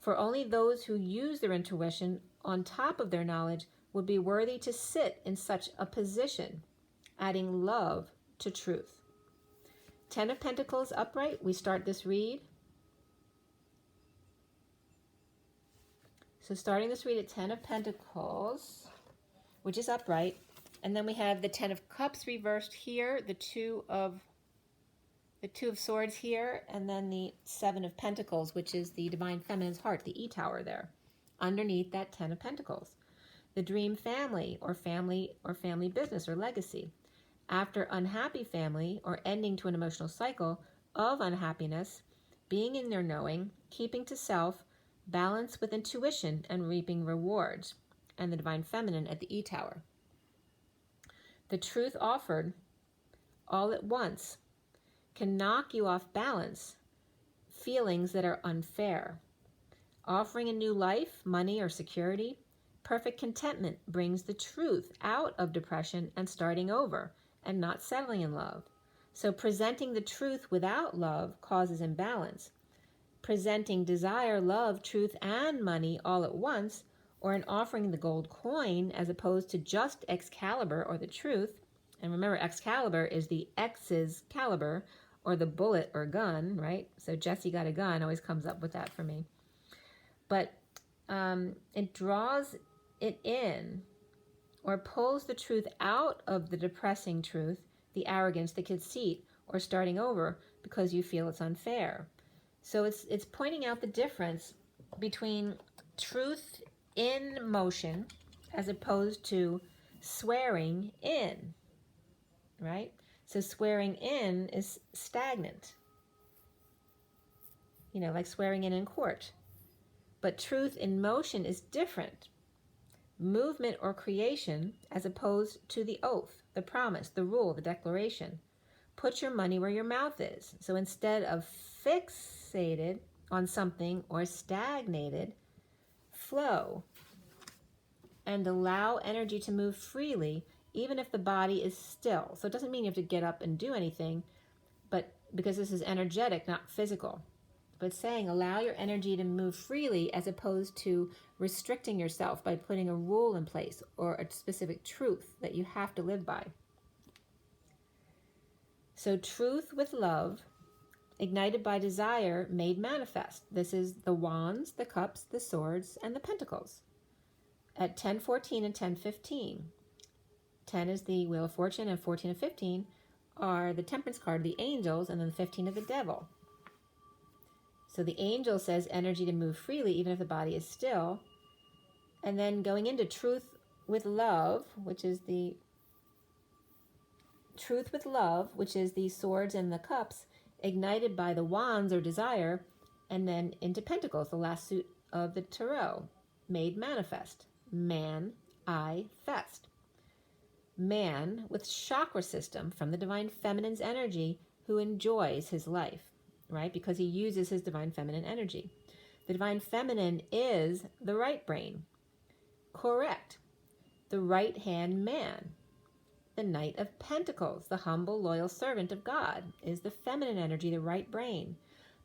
Speaker 1: For only those who use their intuition on top of their knowledge would be worthy to sit in such a position, adding love to truth. 10 of Pentacles upright, we start this read. So starting this read at 10 of Pentacles, which is upright, and then we have the 10 of Cups reversed here, the 2 of Swords here, and then the 7 of Pentacles, which is the divine feminine's heart, the E-tower there, underneath that 10 of Pentacles. The dream family or family business or legacy. After unhappy family or ending to an emotional cycle of unhappiness, being in their knowing, keeping to self, balance with intuition and reaping rewards, and the divine feminine at the E-tower. The truth offered all at once can knock you off balance, feelings that are unfair. Offering a new life, money, or security, Perfect contentment brings the truth out of depression and starting over and not settling in love. So presenting the truth without love causes imbalance. Presenting desire, love, truth, and money all at once, or in offering the gold coin as opposed to just Excalibur or the truth. And remember, Excalibur is the X's caliber, or the bullet or gun, right? So Jesse got a gun always comes up with that for me. But it draws it in, or pulls the truth out of the depressing truth, the arrogance, the conceit, or starting over because you feel it's unfair. So it's pointing out the difference between truth in motion as opposed to swearing in, right? So swearing in is stagnant, you know, like swearing in court. But truth in motion is different. Movement or creation as opposed to the oath, the promise, the rule, the declaration. Put your money where your mouth is. So instead of fixated on something or stagnated, flow and allow energy to move freely even if the body is still. So it doesn't mean you have to get up and do anything, but because this is energetic, not physical. But saying allow your energy to move freely as opposed to restricting yourself by putting a rule in place or a specific truth that you have to live by. So truth with love, ignited by desire, made manifest. This is the wands, the cups, the swords, and the pentacles. At 10:14 and 10:15. 10 is the Wheel of Fortune, and 14 and 15 are the Temperance card, the angels, and then 15 of the devil. So the angel says energy to move freely even if the body is still. And then going into truth with love, which is the swords and the cups, ignited by the wands or desire, and then into pentacles, the last suit of the tarot, made manifest. Man, I, fest. Man with chakra system from the divine feminine's energy who enjoys his life, right? Because he uses his divine feminine energy. The divine feminine is the right brain. Correct. The right hand man. The Knight of Pentacles, the humble, loyal servant of God, is the feminine energy, the right brain.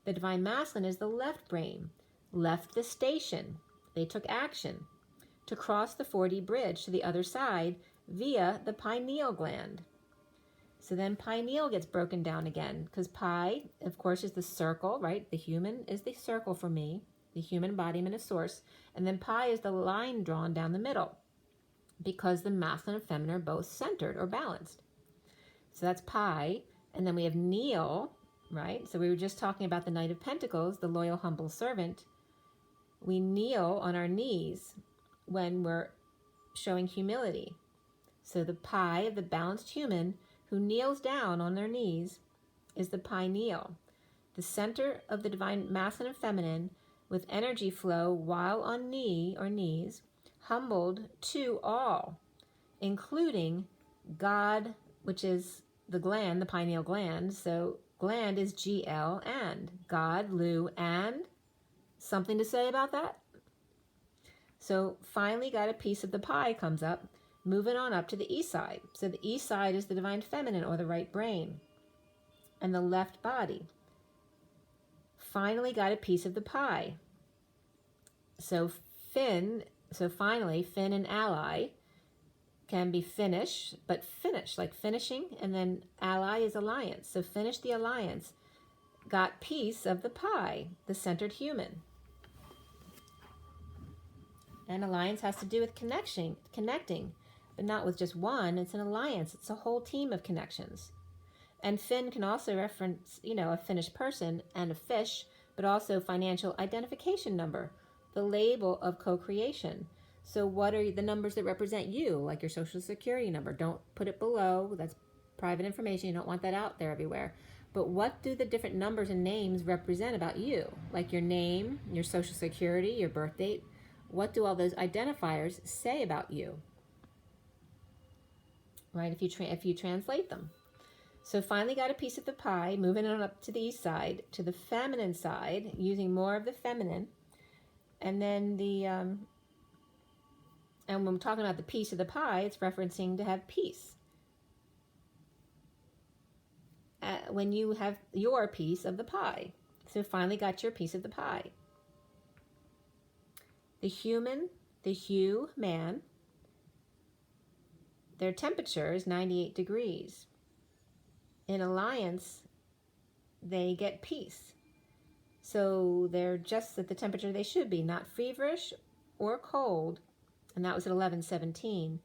Speaker 1: The divine masculine is the left brain. Left the station. They took action to cross the 4D bridge to the other side via the pineal gland. So then pineal gets broken down again because pi, of course, is the circle, right? The human is the circle for me, the human embodiment of source. And then pi is the line drawn down the middle because the masculine and feminine are both centered or balanced. So that's pi. And then we have kneel, right? So we were just talking about the Knight of Pentacles, the loyal, humble servant. We kneel on our knees when we're showing humility. So the pi of the balanced human who kneels down on their knees is the pineal, the center of the divine masculine and feminine with energy flow while on knee or knees, humbled to all, including God, which is the gland, the pineal gland. So gland is GL and God, Lu, and something to say about that? So finally got a piece of the pie comes up, moving on up to the east side. So the east side is the divine feminine or the right brain and the left body. Finally got a piece of the pie. So finally, Finn and ally can be finish, but finish, like finishing, and then ally is alliance. So finish the alliance, got piece of the pie, the centered human. And alliance has to do with connecting, but not with just one. It's an alliance. It's a whole team of connections. And Finn can also reference, a Finnish person and a fish, but also financial identification number, the label of co-creation. So what are the numbers that represent you, like your social security number? Don't put it below. That's private information. You don't want that out there everywhere. But what do the different numbers and names represent about you? Like your name, your social security, your birth date. What do all those identifiers say about you? Right, if you translate them. So finally got a piece of the pie, moving on up to the east side, to the feminine side, using more of the feminine. And then And when we're talking about the piece of the pie, it's referencing to have peace. When you have your piece of the pie. So finally got your piece of the pie. The human, the hue, man, their temperature is 98 degrees. In alliance, they get peace. So they're just at the temperature they should be, not feverish or cold. And that was at 11:17.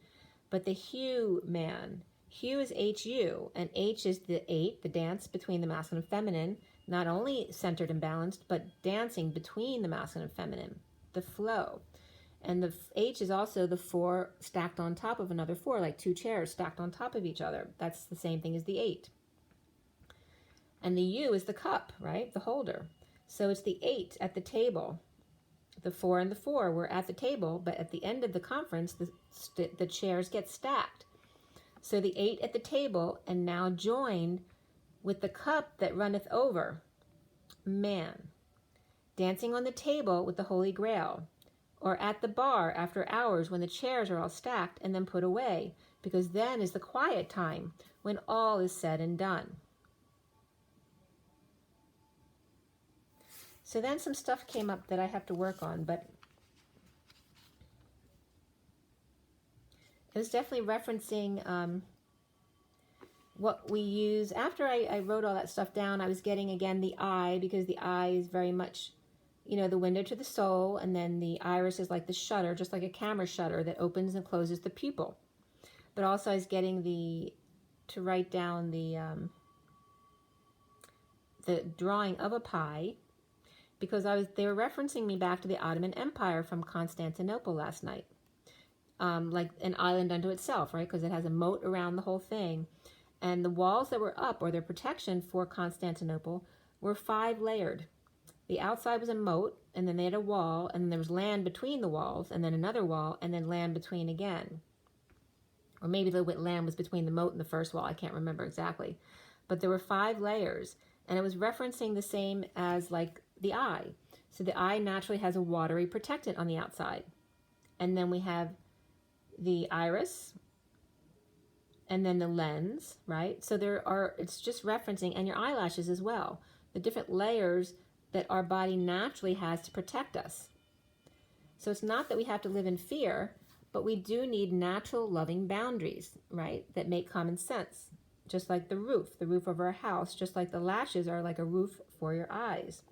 Speaker 1: But the hue man, hue is HU, and H is the 8, the dance between the masculine and feminine, not only centered and balanced, but dancing between the masculine and feminine, the flow. And the H is also the 4 stacked on top of another 4, like 2 chairs stacked on top of each other. That's the same thing as the 8. And the U is the cup, right? The holder. So it's the 8 at the table. The 4 and the 4 were at the table, but at the end of the conference, the chairs get stacked. So the 8 at the table, and now joined with the cup that runneth over, man. Dancing on the table with the Holy Grail, or at the bar after hours when the chairs are all stacked and then put away, because then is the quiet time when all is said and done. So then some stuff came up that I have to work on, but it was definitely referencing what we use. After I wrote all that stuff down, I was getting again the eye, because the eye is very much, you know, the window to the soul, and then the iris is like the shutter, just like a camera shutter that opens and closes the pupil. But also I was getting to write down the drawing of a pie, because they were referencing me back to the Ottoman Empire from Constantinople last night. Like an island unto itself, right? Because it has a moat around the whole thing. And the walls that were up, or their protection for Constantinople, were 5 layered. The outside was a moat, and then they had a wall, and then there was land between the walls, and then another wall, and then land between again. Or maybe the land was between the moat and the first wall. I can't remember exactly. But there were 5 layers, and it was referencing the same as like the eye. So the eye naturally has a watery protectant on the outside. And then we have the iris, and then the lens, right? So it's just referencing, and your eyelashes as well, the different layers that our body naturally has to protect us. So it's not that we have to live in fear, but we do need natural loving boundaries, right? That make common sense. Just like the roof of our house, just like the lashes are like a roof for your eyes.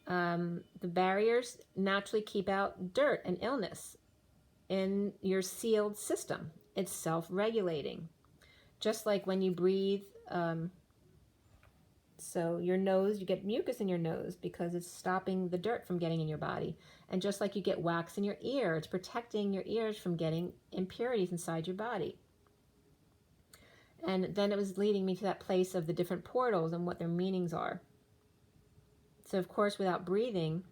Speaker 1: The barriers naturally keep out dirt and illness in your sealed system. It's self-regulating. Just like when you breathe, so your nose, you get mucus in your nose because it's stopping the dirt from getting in your body. And just like you get wax in your ear, it's protecting your ears from getting impurities inside your body. And then it was leading me to that place of the different portals and what their meanings are. So of course, without breathing,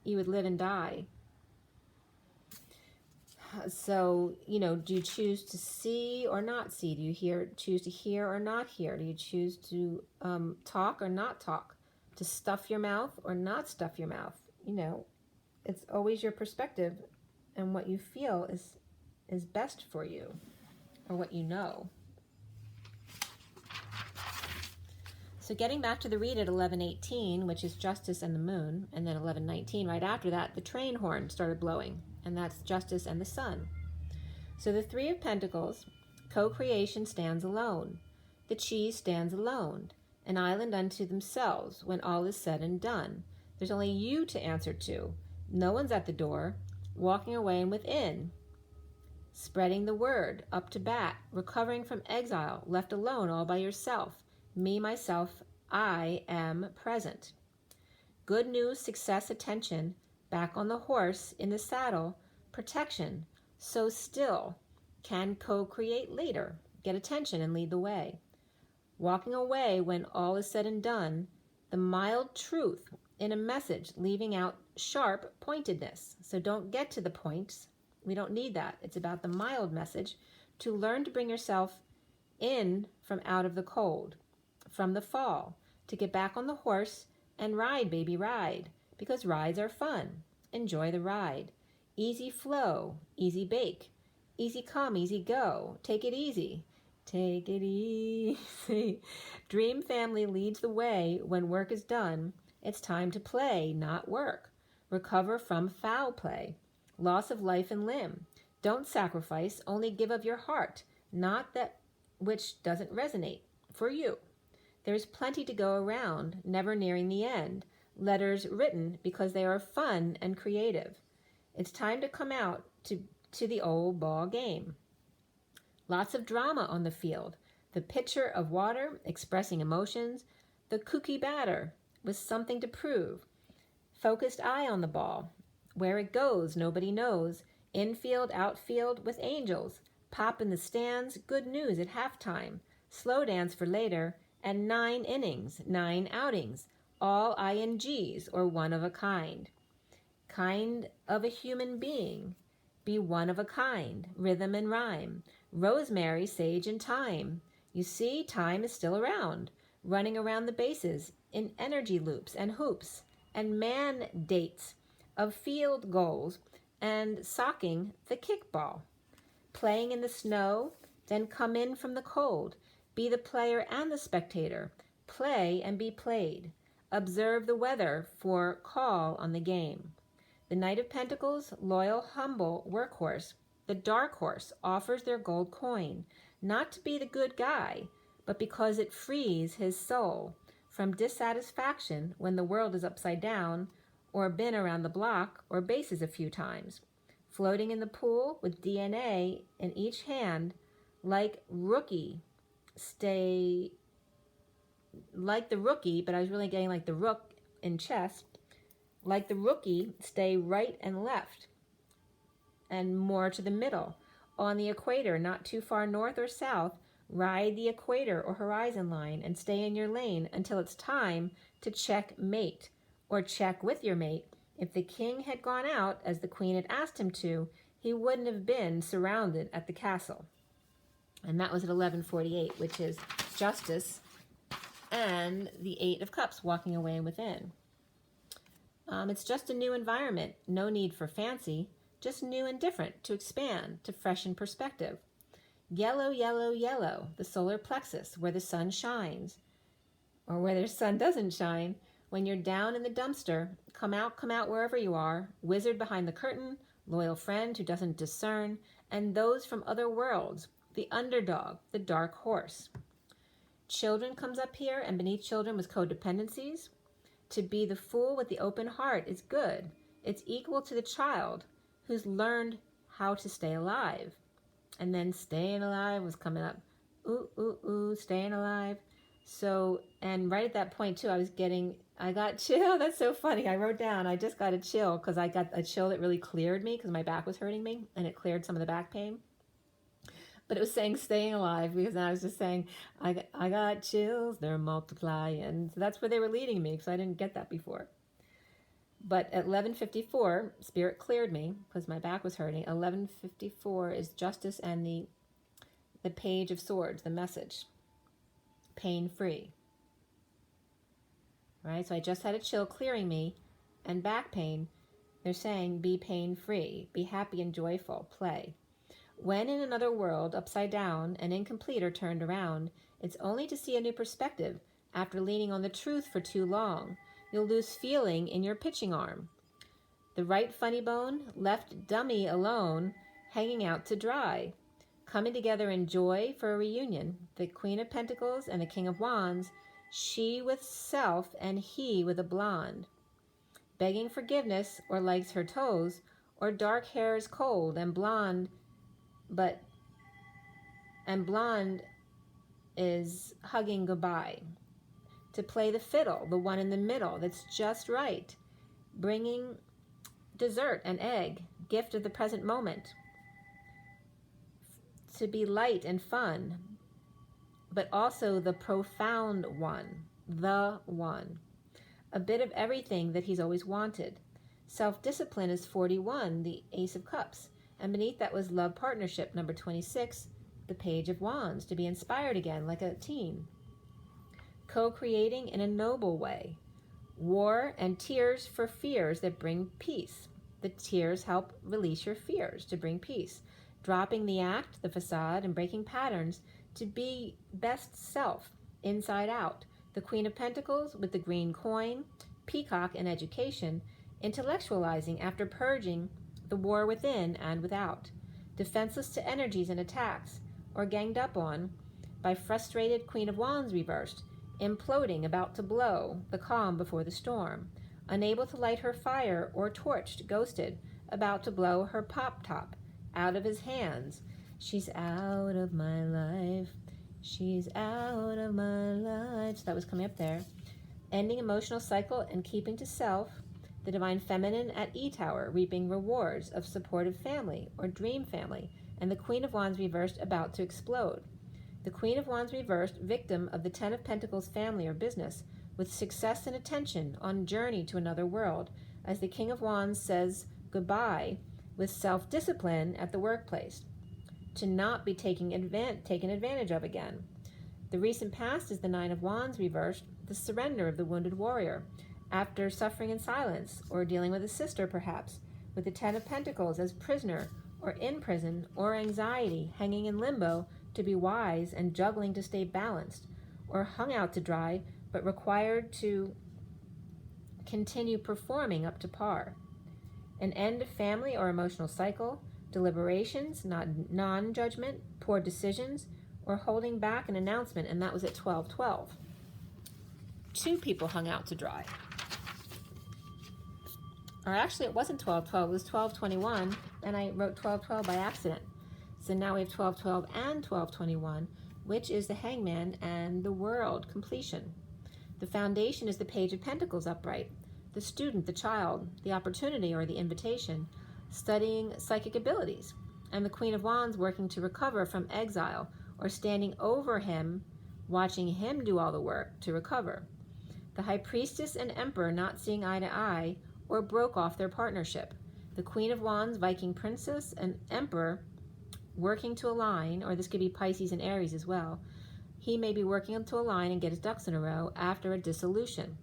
Speaker 1: you would live and die. So, you know, do you choose to see or not see? Do you choose to hear or not hear? Do you choose to talk or not talk? To stuff your mouth or not stuff your mouth? You know, it's always your perspective and what you feel is best for you, or what you know. So getting back to the read at 11:18, which is Justice and the Moon, and then 11:19, right after that, the train horn started blowing, and that's Justice and the Sun. So the 3 of Pentacles, co-creation stands alone. The cheese stands alone, an island unto themselves when all is said and done. There's only you to answer to. No one's at the door, walking away and within. Spreading the word, up to bat, recovering from exile, left alone all by yourself. Me, myself, I am present. Good news, success, attention, back on the horse, in the saddle, protection, so still, can co-create later, get attention and lead the way. Walking away when all is said and done, the mild truth in a message, leaving out sharp pointedness. So don't get to the points. We don't need that. It's about the mild message, to learn to bring yourself in from out of the cold, from the fall, to get back on the horse and ride, baby, ride, because rides are fun. Enjoy the ride. Easy flow, easy bake. Easy come, easy go. Take it easy. Take it easy. Dream family leads the way when work is done. It's time to play, not work. Recover from foul play. Loss of life and limb. Don't sacrifice, only give of your heart, not that which doesn't resonate for you. There's plenty to go around, never nearing the end. Letters written because they are fun and creative. It's time to come out to the old ball game. Lots of drama on the field. The pitcher of water expressing emotions. The kooky batter with something to prove. Focused eye on the ball. Where it goes, nobody knows. Infield, outfield with angels. Pop in the stands, good news at halftime. Slow dance for later, and 9 innings, 9 outings. All INGs, or one of a kind. Kind of a human being. Be one of a kind, rhythm and rhyme. Rosemary, sage, and thyme. You see, time is still around, running around the bases in energy loops and hoops, and mandates of field goals, and socking the kickball. Playing in the snow, then come in from the cold. Be the player and the spectator. Play and be played. Observe the weather for call on the game. The Knight of Pentacles, loyal, humble workhorse. The dark horse offers their gold coin, not to be the good guy, but because it frees his soul from dissatisfaction when the world is upside down, or been around the block or bases a few times. Floating in the pool with DNA in each hand, like the rookie, but I was really getting like the rook in chess. Like the rookie, stay right and left, and more to the middle. On the equator, not too far north or south, ride the equator or horizon line and stay in your lane until it's time to check mate, or check with your mate. If the king had gone out, as the queen had asked him to, he wouldn't have been surrounded at the castle. And that was at 11:48, which is justice and the 8 of Cups walking away within. It's just a new environment, no need for fancy, just new and different to expand, to freshen perspective. Yellow, yellow, yellow, the solar plexus, where the sun shines, or where the sun doesn't shine. When you're down in the dumpster, come out wherever you are, wizard behind the curtain, loyal friend who doesn't discern, and those from other worlds, the underdog, the dark horse. Children comes up here, and beneath children was codependencies. To be the fool with the open heart is good. It's equal to the child who's learned how to stay alive. And then staying alive was coming up. Ooh, ooh, ooh, staying alive. So, and right at that point too, I got chill. That's so funny. I wrote down, I just got a chill because I got a chill that really cleared me because my back was hurting me and it cleared some of the back pain. But it was saying staying alive because I was just saying, I got chills, they're multiplying. So that's where they were leading me because I didn't get that before. But at 11:54, Spirit cleared me because my back was hurting. 11:54 is justice and the Page of Swords, the message. Pain-free. Right? So I just had a chill clearing me and back pain. They're saying be pain-free, be happy and joyful, play. When in another world, upside down and incomplete or turned around, it's only to see a new perspective after leaning on the truth for too long. You'll lose feeling in your pitching arm. The right funny bone, left dummy alone, hanging out to dry. Coming together in joy for a reunion, the Queen of Pentacles and the King of Wands, she with self and he with a blonde. Begging forgiveness or likes her toes, or dark hair is cold and blonde is hugging goodbye. To play the fiddle, the one in the middle, that's just right. Bringing dessert and egg, gift of the present moment. To be light and fun, but also the profound one, the one. A bit of everything that he's always wanted. Self-discipline is 41, the Ace of Cups. And beneath that was love partnership, number 26, the Page of Wands, to be inspired again like a teen. Co-creating in a noble way. War and tears for fears that bring peace. The tears help release your fears to bring peace, dropping the act, the facade, and breaking patterns to be best self, inside out. The Queen of Pentacles with the green coin, peacock and education, intellectualizing after purging the war within and without. Defenseless to energies and attacks, or ganged up on by frustrated Queen of Wands reversed, imploding, about to blow, the calm before the storm. Unable to light her fire or torched, ghosted, about to blow her pop top out of his hands. She's out of my life. She's out of my life. So that was coming up there. Ending emotional cycle and keeping to self. The divine feminine at E-Tower, reaping rewards of supportive family or dream family. And the Queen of Wands reversed, about to explode. The Queen of Wands reversed, victim of the Ten of Pentacles family or business, with success and attention on journey to another world, as the King of Wands says goodbye with self-discipline at the workplace, to not be taken advantage of again. The recent past is the Nine of Wands reversed, the surrender of the wounded warrior, after suffering in silence, or dealing with a sister perhaps, with the Ten of Pentacles as prisoner, or in prison, or anxiety, hanging in limbo to be wise and juggling to stay balanced, or hung out to dry, but required to continue performing up to par. An end of family or emotional cycle, deliberations, non-judgment, poor decisions, or holding back an announcement, and that was at 12:12. 2 people hung out to dry. Or actually it wasn't 12:12, it was 12:21, and I wrote 12:12 by accident. So now we have 12:12 and 12:21, which is the Hangman and the World completion. The foundation is the Page of Pentacles upright, the student, the child, the opportunity or the invitation, studying psychic abilities, and the Queen of Wands working to recover from exile, or standing over him, watching him do all the work to recover. The High Priestess and Emperor not seeing eye to eye, or broke off their partnership. The Queen of Wands, Viking Princess, and Emperor working to align, or this could be Pisces and Aries as well. He may be working to align and get his ducks in a row after a dissolution.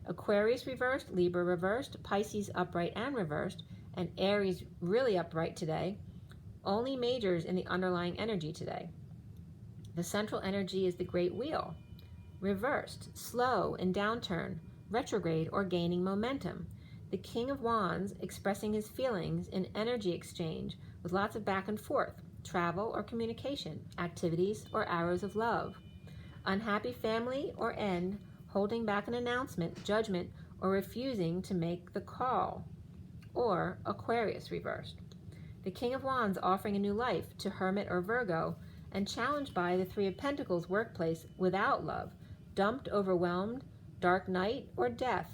Speaker 1: Aquarius reversed, Libra reversed, Pisces upright and reversed, and Aries really upright today. Only majors in the underlying energy today. The central energy is the Great Wheel, reversed, slow and downturn, retrograde or gaining momentum. The King of Wands expressing his feelings in energy exchange with lots of back and forth, travel or communication, activities or arrows of love. Unhappy family or end, holding back an announcement, judgment, or refusing to make the call. Or Aquarius reversed. The King of Wands offering a new life to Hermit or Virgo, and challenged by the Three of Pentacles workplace without love, dumped, overwhelmed, dark night or death,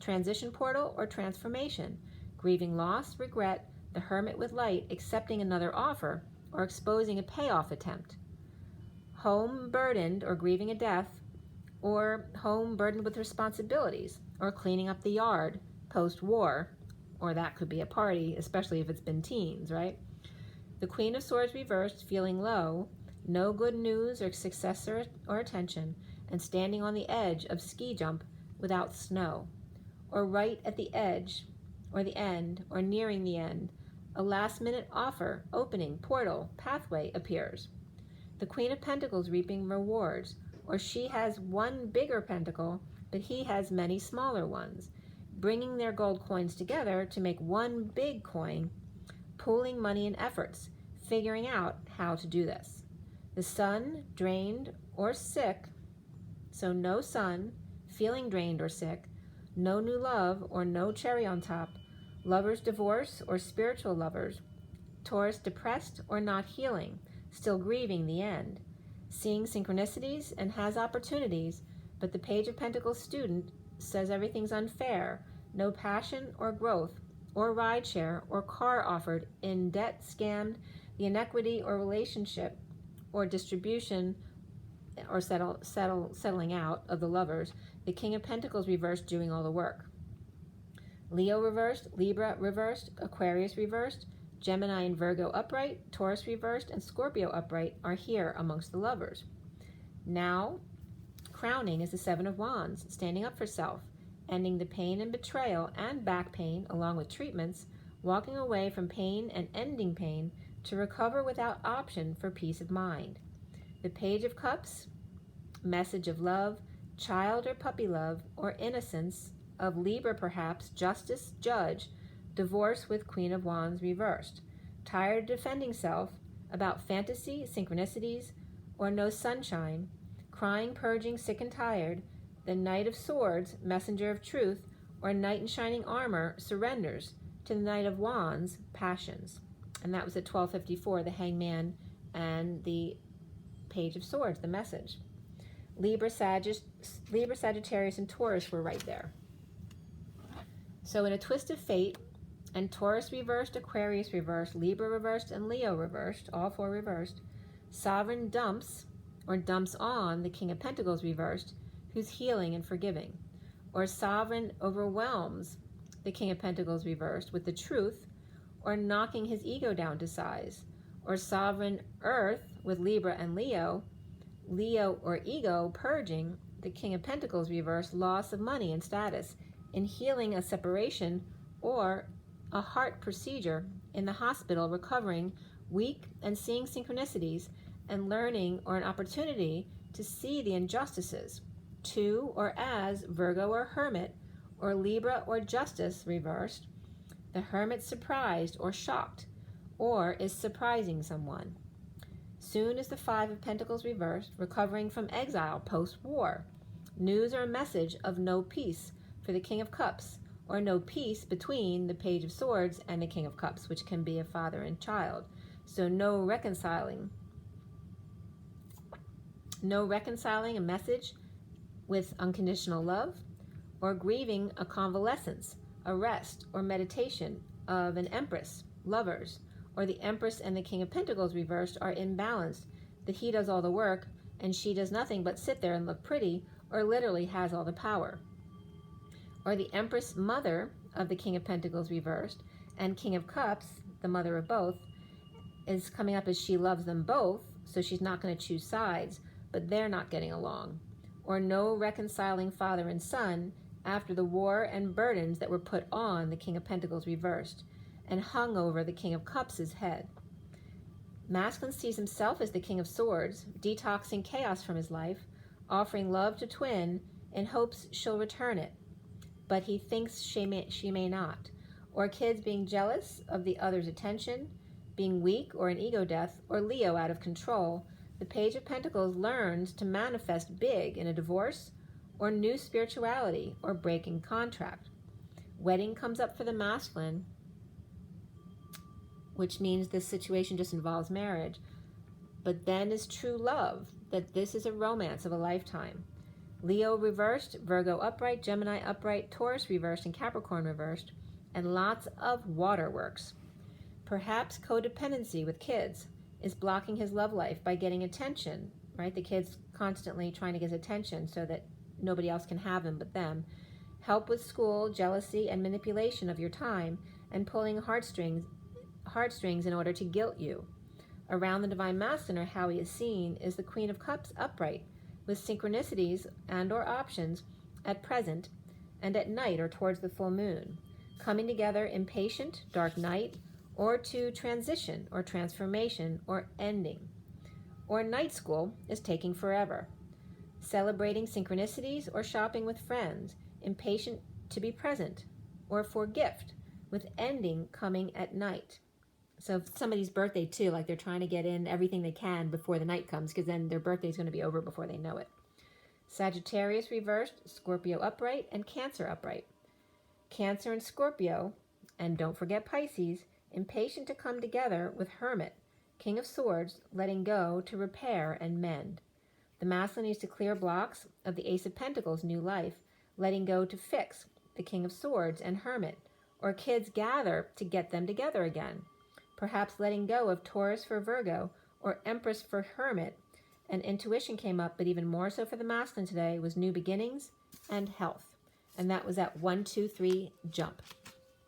Speaker 1: transition portal or transformation, grieving loss, regret, the Hermit with light accepting another offer or exposing a payoff attempt. Home burdened or grieving a death, or home burdened with responsibilities, or cleaning up the yard post-war, or that could be a party, especially if it's been teens, right? The Queen of Swords reversed, feeling low, no good news or success or attention, and standing on the edge of ski jump without snow, or right at the edge, or the end, or nearing the end. A last-minute offer, opening, portal, pathway appears. The Queen of Pentacles reaping rewards, or she has one bigger pentacle, but he has many smaller ones, bringing their gold coins together to make one big coin, pooling money and efforts, figuring out how to do this. The Sun, drained or sick, so no sun, feeling drained or sick, no new love or no cherry on top, lovers divorce or spiritual lovers, Taurus depressed or not healing, still grieving the end, seeing synchronicities and has opportunities, but the Page of Pentacles student says everything's unfair, no passion or growth, or rideshare or car offered, in debt, scammed, the inequity or relationship or distribution or settling out of the lovers, the King of Pentacles reversed doing all the work. Leo reversed, Libra reversed, Aquarius reversed, Gemini and Virgo upright, Taurus reversed, and Scorpio upright are here amongst the lovers. Now, crowning is the Seven of Wands, standing up for self, ending the pain and betrayal and back pain along with treatments, walking away from pain and ending pain to recover without option for peace of mind. The Page of Cups, message of love, child or puppy love, or innocence, of Libra perhaps, justice, judge, divorce with Queen of Wands reversed, tired of defending self, about fantasy, synchronicities, or no sunshine, crying, purging, sick and tired. The Knight of Swords, messenger of truth, or knight in shining armor, surrenders to the Knight of Wands, passions. And that was at 1254, the Hangman and the Page of Swords, the message. Libra, Sagittarius, and Taurus were right there. So in a twist of fate, and Taurus reversed, Aquarius reversed, Libra reversed, and Leo reversed, all four reversed, Sovereign dumps, or dumps on, the King of Pentacles reversed, who's healing and forgiving. Or Sovereign overwhelms, the King of Pentacles reversed, with the truth, or knocking his ego down to size. Or Sovereign Earth, with Libra and Leo, Leo or ego purging, the King of Pentacles reversed, loss of money and status, in healing a separation, or a heart procedure in the hospital, recovering, weak and seeing synchronicities, and learning, or an opportunity to see the injustices. To or as Virgo or Hermit, or Libra or Justice reversed, the Hermit surprised or shocked, or is surprising someone. Soon is the Five of Pentacles reversed, recovering from exile post-war. News or a message of no peace for the King of Cups, or no peace between the Page of Swords and the King of Cups, which can be a father and child. So no reconciling a message with unconditional love, or grieving a convalescence, a rest, or meditation of an Empress, lovers, or the Empress and the King of Pentacles reversed are imbalanced, that he does all the work and she does nothing but sit there and look pretty, or literally has all the power. Or the Empress mother of the King of Pentacles reversed and King of Cups, the mother of both, is coming up as she loves them both, so she's not going to choose sides, but they're not getting along. Or no reconciling father and son after the war and burdens that were put on the King of Pentacles reversed and hung over the King of Cups' head. Masculine sees himself as the King of Swords, detoxing chaos from his life, offering love to twin in hopes she'll return it, but he thinks she may not. Or kids being jealous of the other's attention, being weak or an ego death, or Leo out of control. The Page of Pentacles learns to manifest big in a divorce, or new spirituality, or breaking contract. Wedding comes up for the masculine, which means this situation just involves marriage. But then is true love, that this is a romance of a lifetime. Leo reversed, Virgo upright, Gemini upright, Taurus reversed, and Capricorn reversed, and lots of waterworks. Perhaps codependency with kids is blocking his love life by getting attention, right? The kid's constantly trying to get attention so that nobody else can have him but them. Help with school, jealousy, and manipulation of your time, and pulling heartstrings in order to guilt you. Around the Divine Masculine, or how he is seen, is the Queen of Cups upright, with synchronicities and or options at present and at night or towards the full moon, coming together impatient, dark night, or to transition or transformation or ending. Or night school is taking forever, celebrating synchronicities or shopping with friends, impatient to be present, or for gift, with ending coming at night. So somebody's birthday too, like they're trying to get in everything they can before the night comes, because then their birthday is going to be over before they know it. Sagittarius reversed, Scorpio upright, and Cancer upright. Cancer and Scorpio, and don't forget Pisces, impatient to come together with Hermit, King of Swords, letting go to repair and mend. The masculine needs to clear blocks of the Ace of Pentacles, new life, letting go to fix the King of Swords and Hermit, or kids gather to get them together again. Perhaps letting go of Taurus for Virgo, or Empress for Hermit. And intuition came up, but even more so for the masculine today, was new beginnings and health. And that was at 1, 2, 3, jump.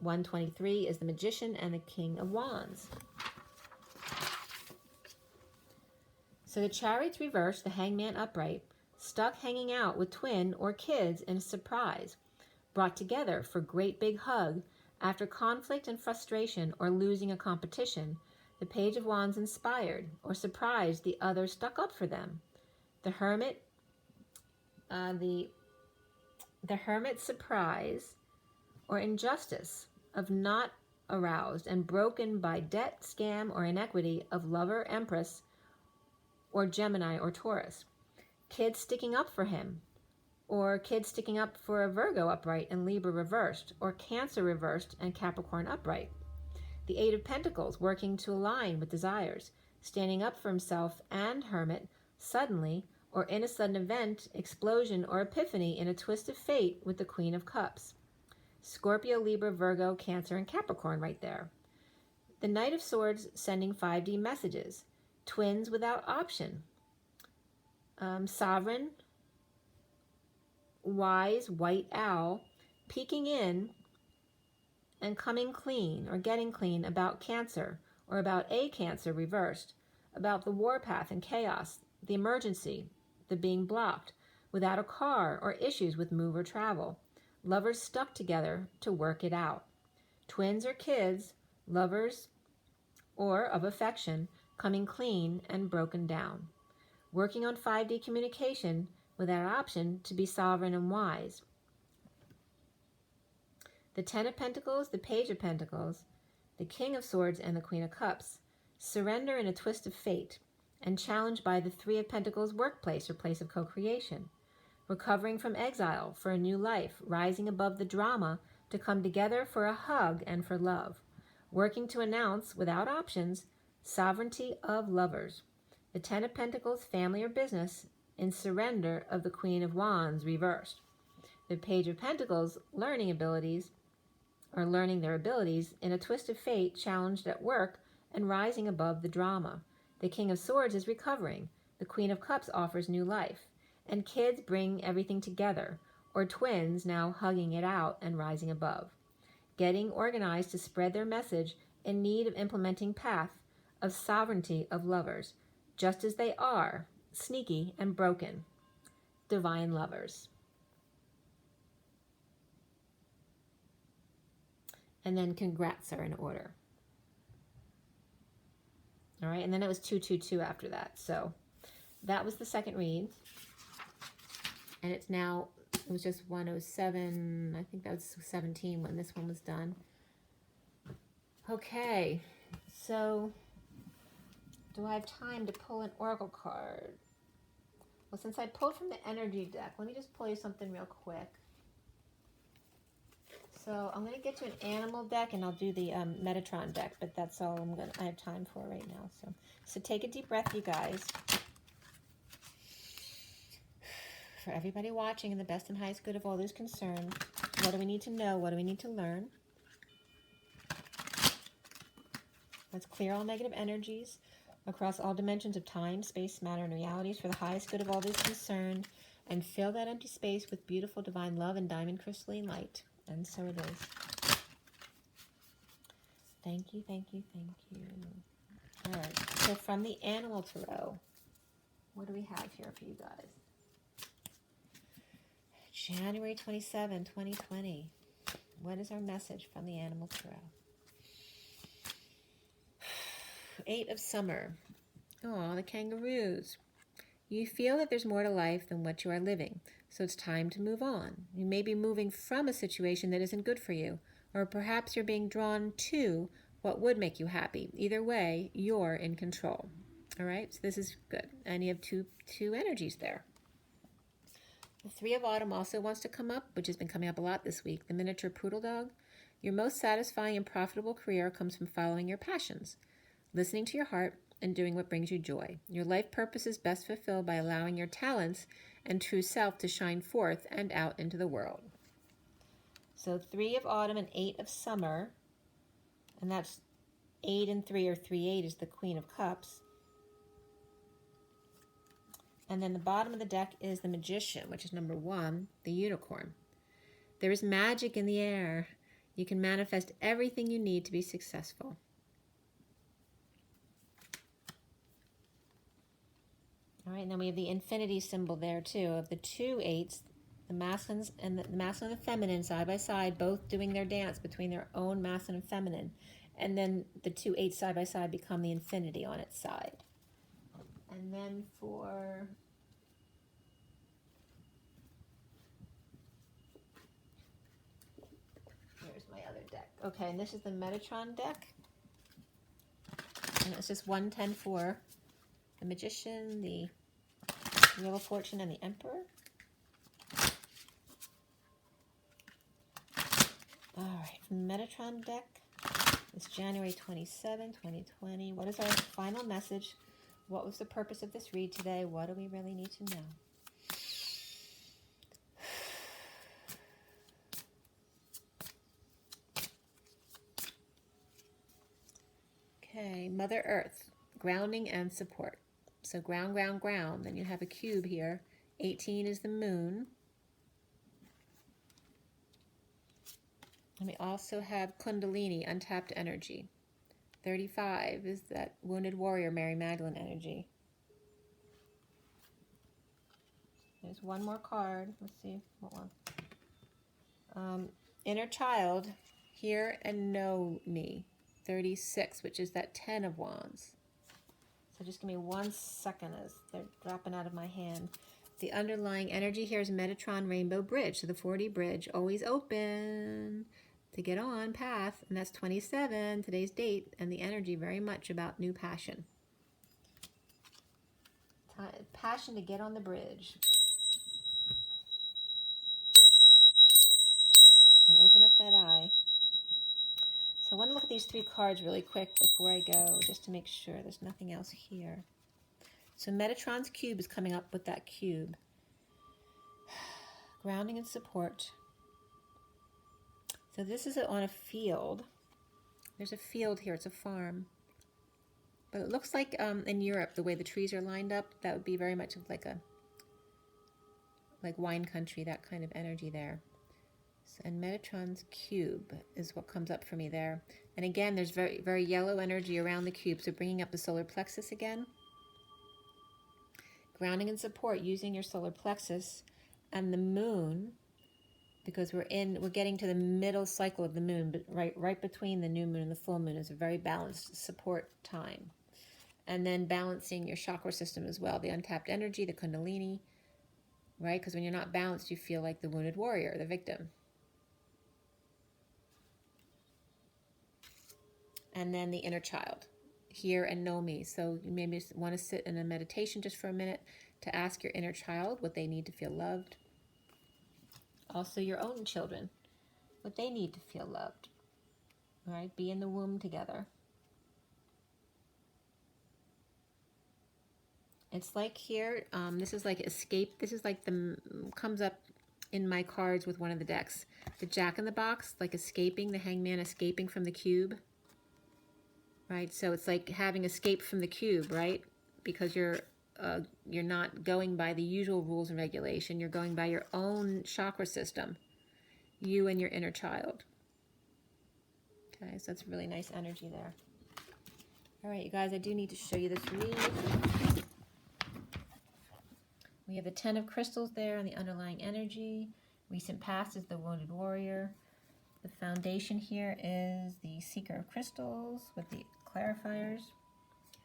Speaker 1: 123 is the Magician and the King of Wands. So the Chariot's reversed, the Hangman upright, stuck hanging out with twin or kids in a surprise, brought together for great big hug After conflict and frustration or losing a competition, the Page of Wands inspired or surprised the other stuck up for them. The Hermit, the Hermit's surprise or injustice of not aroused and broken by debt, scam, or inequity of Lover, Empress, or Gemini or Taurus. Kids sticking up for him, or kids sticking up for a Virgo upright and Libra reversed, or Cancer reversed and Capricorn upright. The Eight of Pentacles working to align with desires, standing up for himself and Hermit suddenly or in a sudden event, explosion, or epiphany in a twist of fate with the Queen of Cups. Scorpio, Libra, Virgo, Cancer, and Capricorn right there. The Knight of Swords sending 5D messages. Twins without option. Sovereign, wise, white owl, peeking in and coming clean or getting clean about Cancer or about a Cancer reversed, about the warpath and chaos, the emergency, the being blocked, without a car or issues with move or travel. Lovers stuck together to work it out. Twins or kids, lovers or of affection, coming clean and broken down. Working on 5D communication without option to be sovereign and wise. The Ten of Pentacles, the Page of Pentacles, the King of Swords, and the Queen of Cups. Surrender in a twist of fate and challenged by the Three of Pentacles workplace or place of co-creation. Recovering from exile for a new life, rising above the drama to come together for a hug and for love. Working to announce, without options, sovereignty of lovers. The Ten of Pentacles, family or business, in surrender of the Queen of Wands reversed. The Page of Pentacles, learning abilities, or learning their abilities, in a twist of fate, challenged at work and rising above the drama. The King of Swords is recovering. The Queen of Cups offers new life. And kids bring everything together, or twins now hugging it out and rising above. Getting organized to spread their message in need of implementing path of sovereignty of lovers, just as they are, sneaky and broken. Divine lovers. And then congrats are in order. All right, and then it was 222 after that. So that was the second read. And it's now, it was just 107, I think that was 17 when this one was done. Okay, so do I have time to pull an oracle card? Well, since I pulled from the energy deck, let me just pull you something real quick. So I'm going to get to an animal deck, and I'll do the Metatron deck, but that's all I have time for right now. So take a deep breath, you guys. For everybody watching, in the best and highest good of all those concerned, what do we need to know? What do we need to learn? Let's clear all negative energies across all dimensions of time, space, matter, and realities for the highest good of all those concerned, and fill that empty space with beautiful divine love and diamond crystalline light. And so it is. Thank you, thank you, thank you. All right, so from the Animal Tarot, what do we have here for you guys? January 27, 2020. What is our message from the Animal Tarot? Eight of Summer. Oh, the kangaroos. You feel that there's more to life than what you are living, so it's time to move on. You may be moving from a situation that isn't good for you, or perhaps you're being drawn to what would make you happy. Either way, you're in control. All right, so this is good. And you have two energies there. The Three of Autumn also wants to come up, which has been coming up a lot this week. The miniature poodle dog. Your most satisfying and profitable career comes from following your passions, listening to your heart, and doing what brings you joy. Your life purpose is best fulfilled by allowing your talents and true self to shine forth and out into the world. So 3 of Autumn and 8 of Summer, and that's 8 and 3, or 3-8 is the Queen of Cups. And then the bottom of the deck is the Magician, which is number 1, the Unicorn. There is magic in the air. You can manifest everything you need to be successful. All right, and then we have the infinity symbol there too, of the 2 8s, The masculines and the masculine and the feminine side by side, both doing their dance between their own masculine and feminine. And then the two eights side by side become the infinity on its side. And then for here's my other deck. Okay, and this is the Metatron deck. And it's just 1-10-4. The Magician, the Wheel of Fortune, and the Emperor. All right, from the Metatron deck, it's January 27, 2020. What is our final message? What was the purpose of this read today? What do we really need to know? Okay, Mother Earth, grounding and support. So ground, ground, ground. Then you have a cube here. 18 is the moon. And we also have Kundalini, untapped energy. 35 is that wounded warrior, Mary Magdalene energy. There's one more card. Let's see what one. Inner child, hear and know me. 36, which is that 10 of wands. So just give me 1 second as they're dropping out of my hand. The underlying energy here is Metatron Rainbow Bridge. So the 4D bridge, always open to get on path. And that's 27, today's date. And the energy very much about new passion. Passion to get on the bridge. And open up that eye. So I want to look at these 3 cards really quick before I go, just to make sure there's nothing else here. So Metatron's cube is coming up with that cube. Grounding and support. So this is on a field. There's a field here, it's a farm. But it looks like in Europe, the way the trees are lined up, that would be very much like wine country, that kind of energy there. And Metatron's cube is what comes up for me there. And again, there's very, very yellow energy around the cube, so bringing up the solar plexus again. Grounding and support, using your solar plexus. And the moon, because we're getting to the middle cycle of the moon, but right between the new moon and the full moon is a very balanced support time. And then balancing your chakra system as well, the untapped energy, the Kundalini, right? Because when you're not balanced, you feel like the wounded warrior, the victim. And then the inner child, hear and know me. So you maybe want to sit in a meditation just for a minute to ask your inner child what they need to feel loved. Also your own children, what they need to feel loved. All right, be in the womb together. It's like here, this is like escape. This is like comes up in my cards with one of the decks. The Jack in the Box, like escaping, the Hangman escaping from the cube. Right, so it's like having escaped from the cube, right? Because you're not going by the usual rules and regulation. You're going by your own chakra system, you and your inner child. Okay, so that's really nice energy there. All right, you guys, I do need to show you this read. We have the 10 of crystals there and the underlying energy. Recent past is the wounded warrior. The foundation here is the Seeker of Crystals with the clarifiers.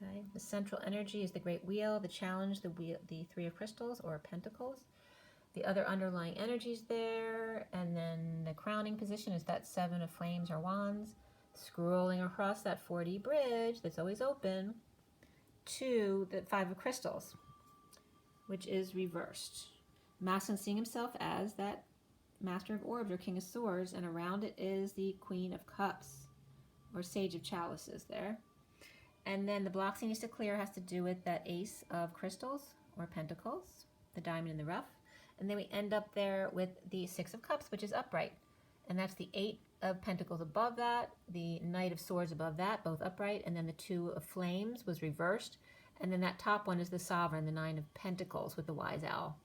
Speaker 1: Okay. The central energy is the Great Wheel, the challenge, the 3 of Crystals or Pentacles. The other underlying energies there, and then the crowning position is that 7 of Flames or Wands, scrolling across that 4D bridge that's always open to the 5 of Crystals, which is reversed. Masculine seeing himself as that Master of Orbs or King of Swords, and around it is the Queen of Cups or Sage of Chalices there. And then the blocks he needs to clear has to do with that Ace of Crystals or Pentacles, the Diamond in the Rough. And then we end up there with the 6 of Cups, which is upright. And that's the 8 of Pentacles above that, the Knight of Swords above that, both upright, and then the 2 of Flames was reversed. And then that top one is the Sovereign, the 9 of Pentacles with the Wise Owl.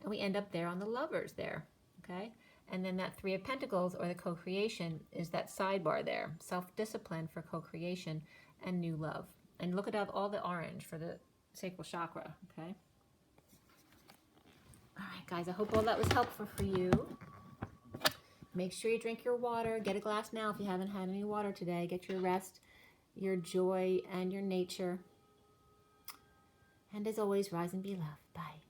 Speaker 1: And we end up there on the Lovers there, okay? And then that 3 of Pentacles, or the co-creation, is that sidebar there. Self-discipline for co-creation and new love. And look at all the orange for the sacral chakra, okay? All right, right, guys, I hope all that was helpful for you. Make sure you drink your water. Get a glass now if you haven't had any water today. Get your rest, your joy, and your nature. And as always, rise and be loved. Bye.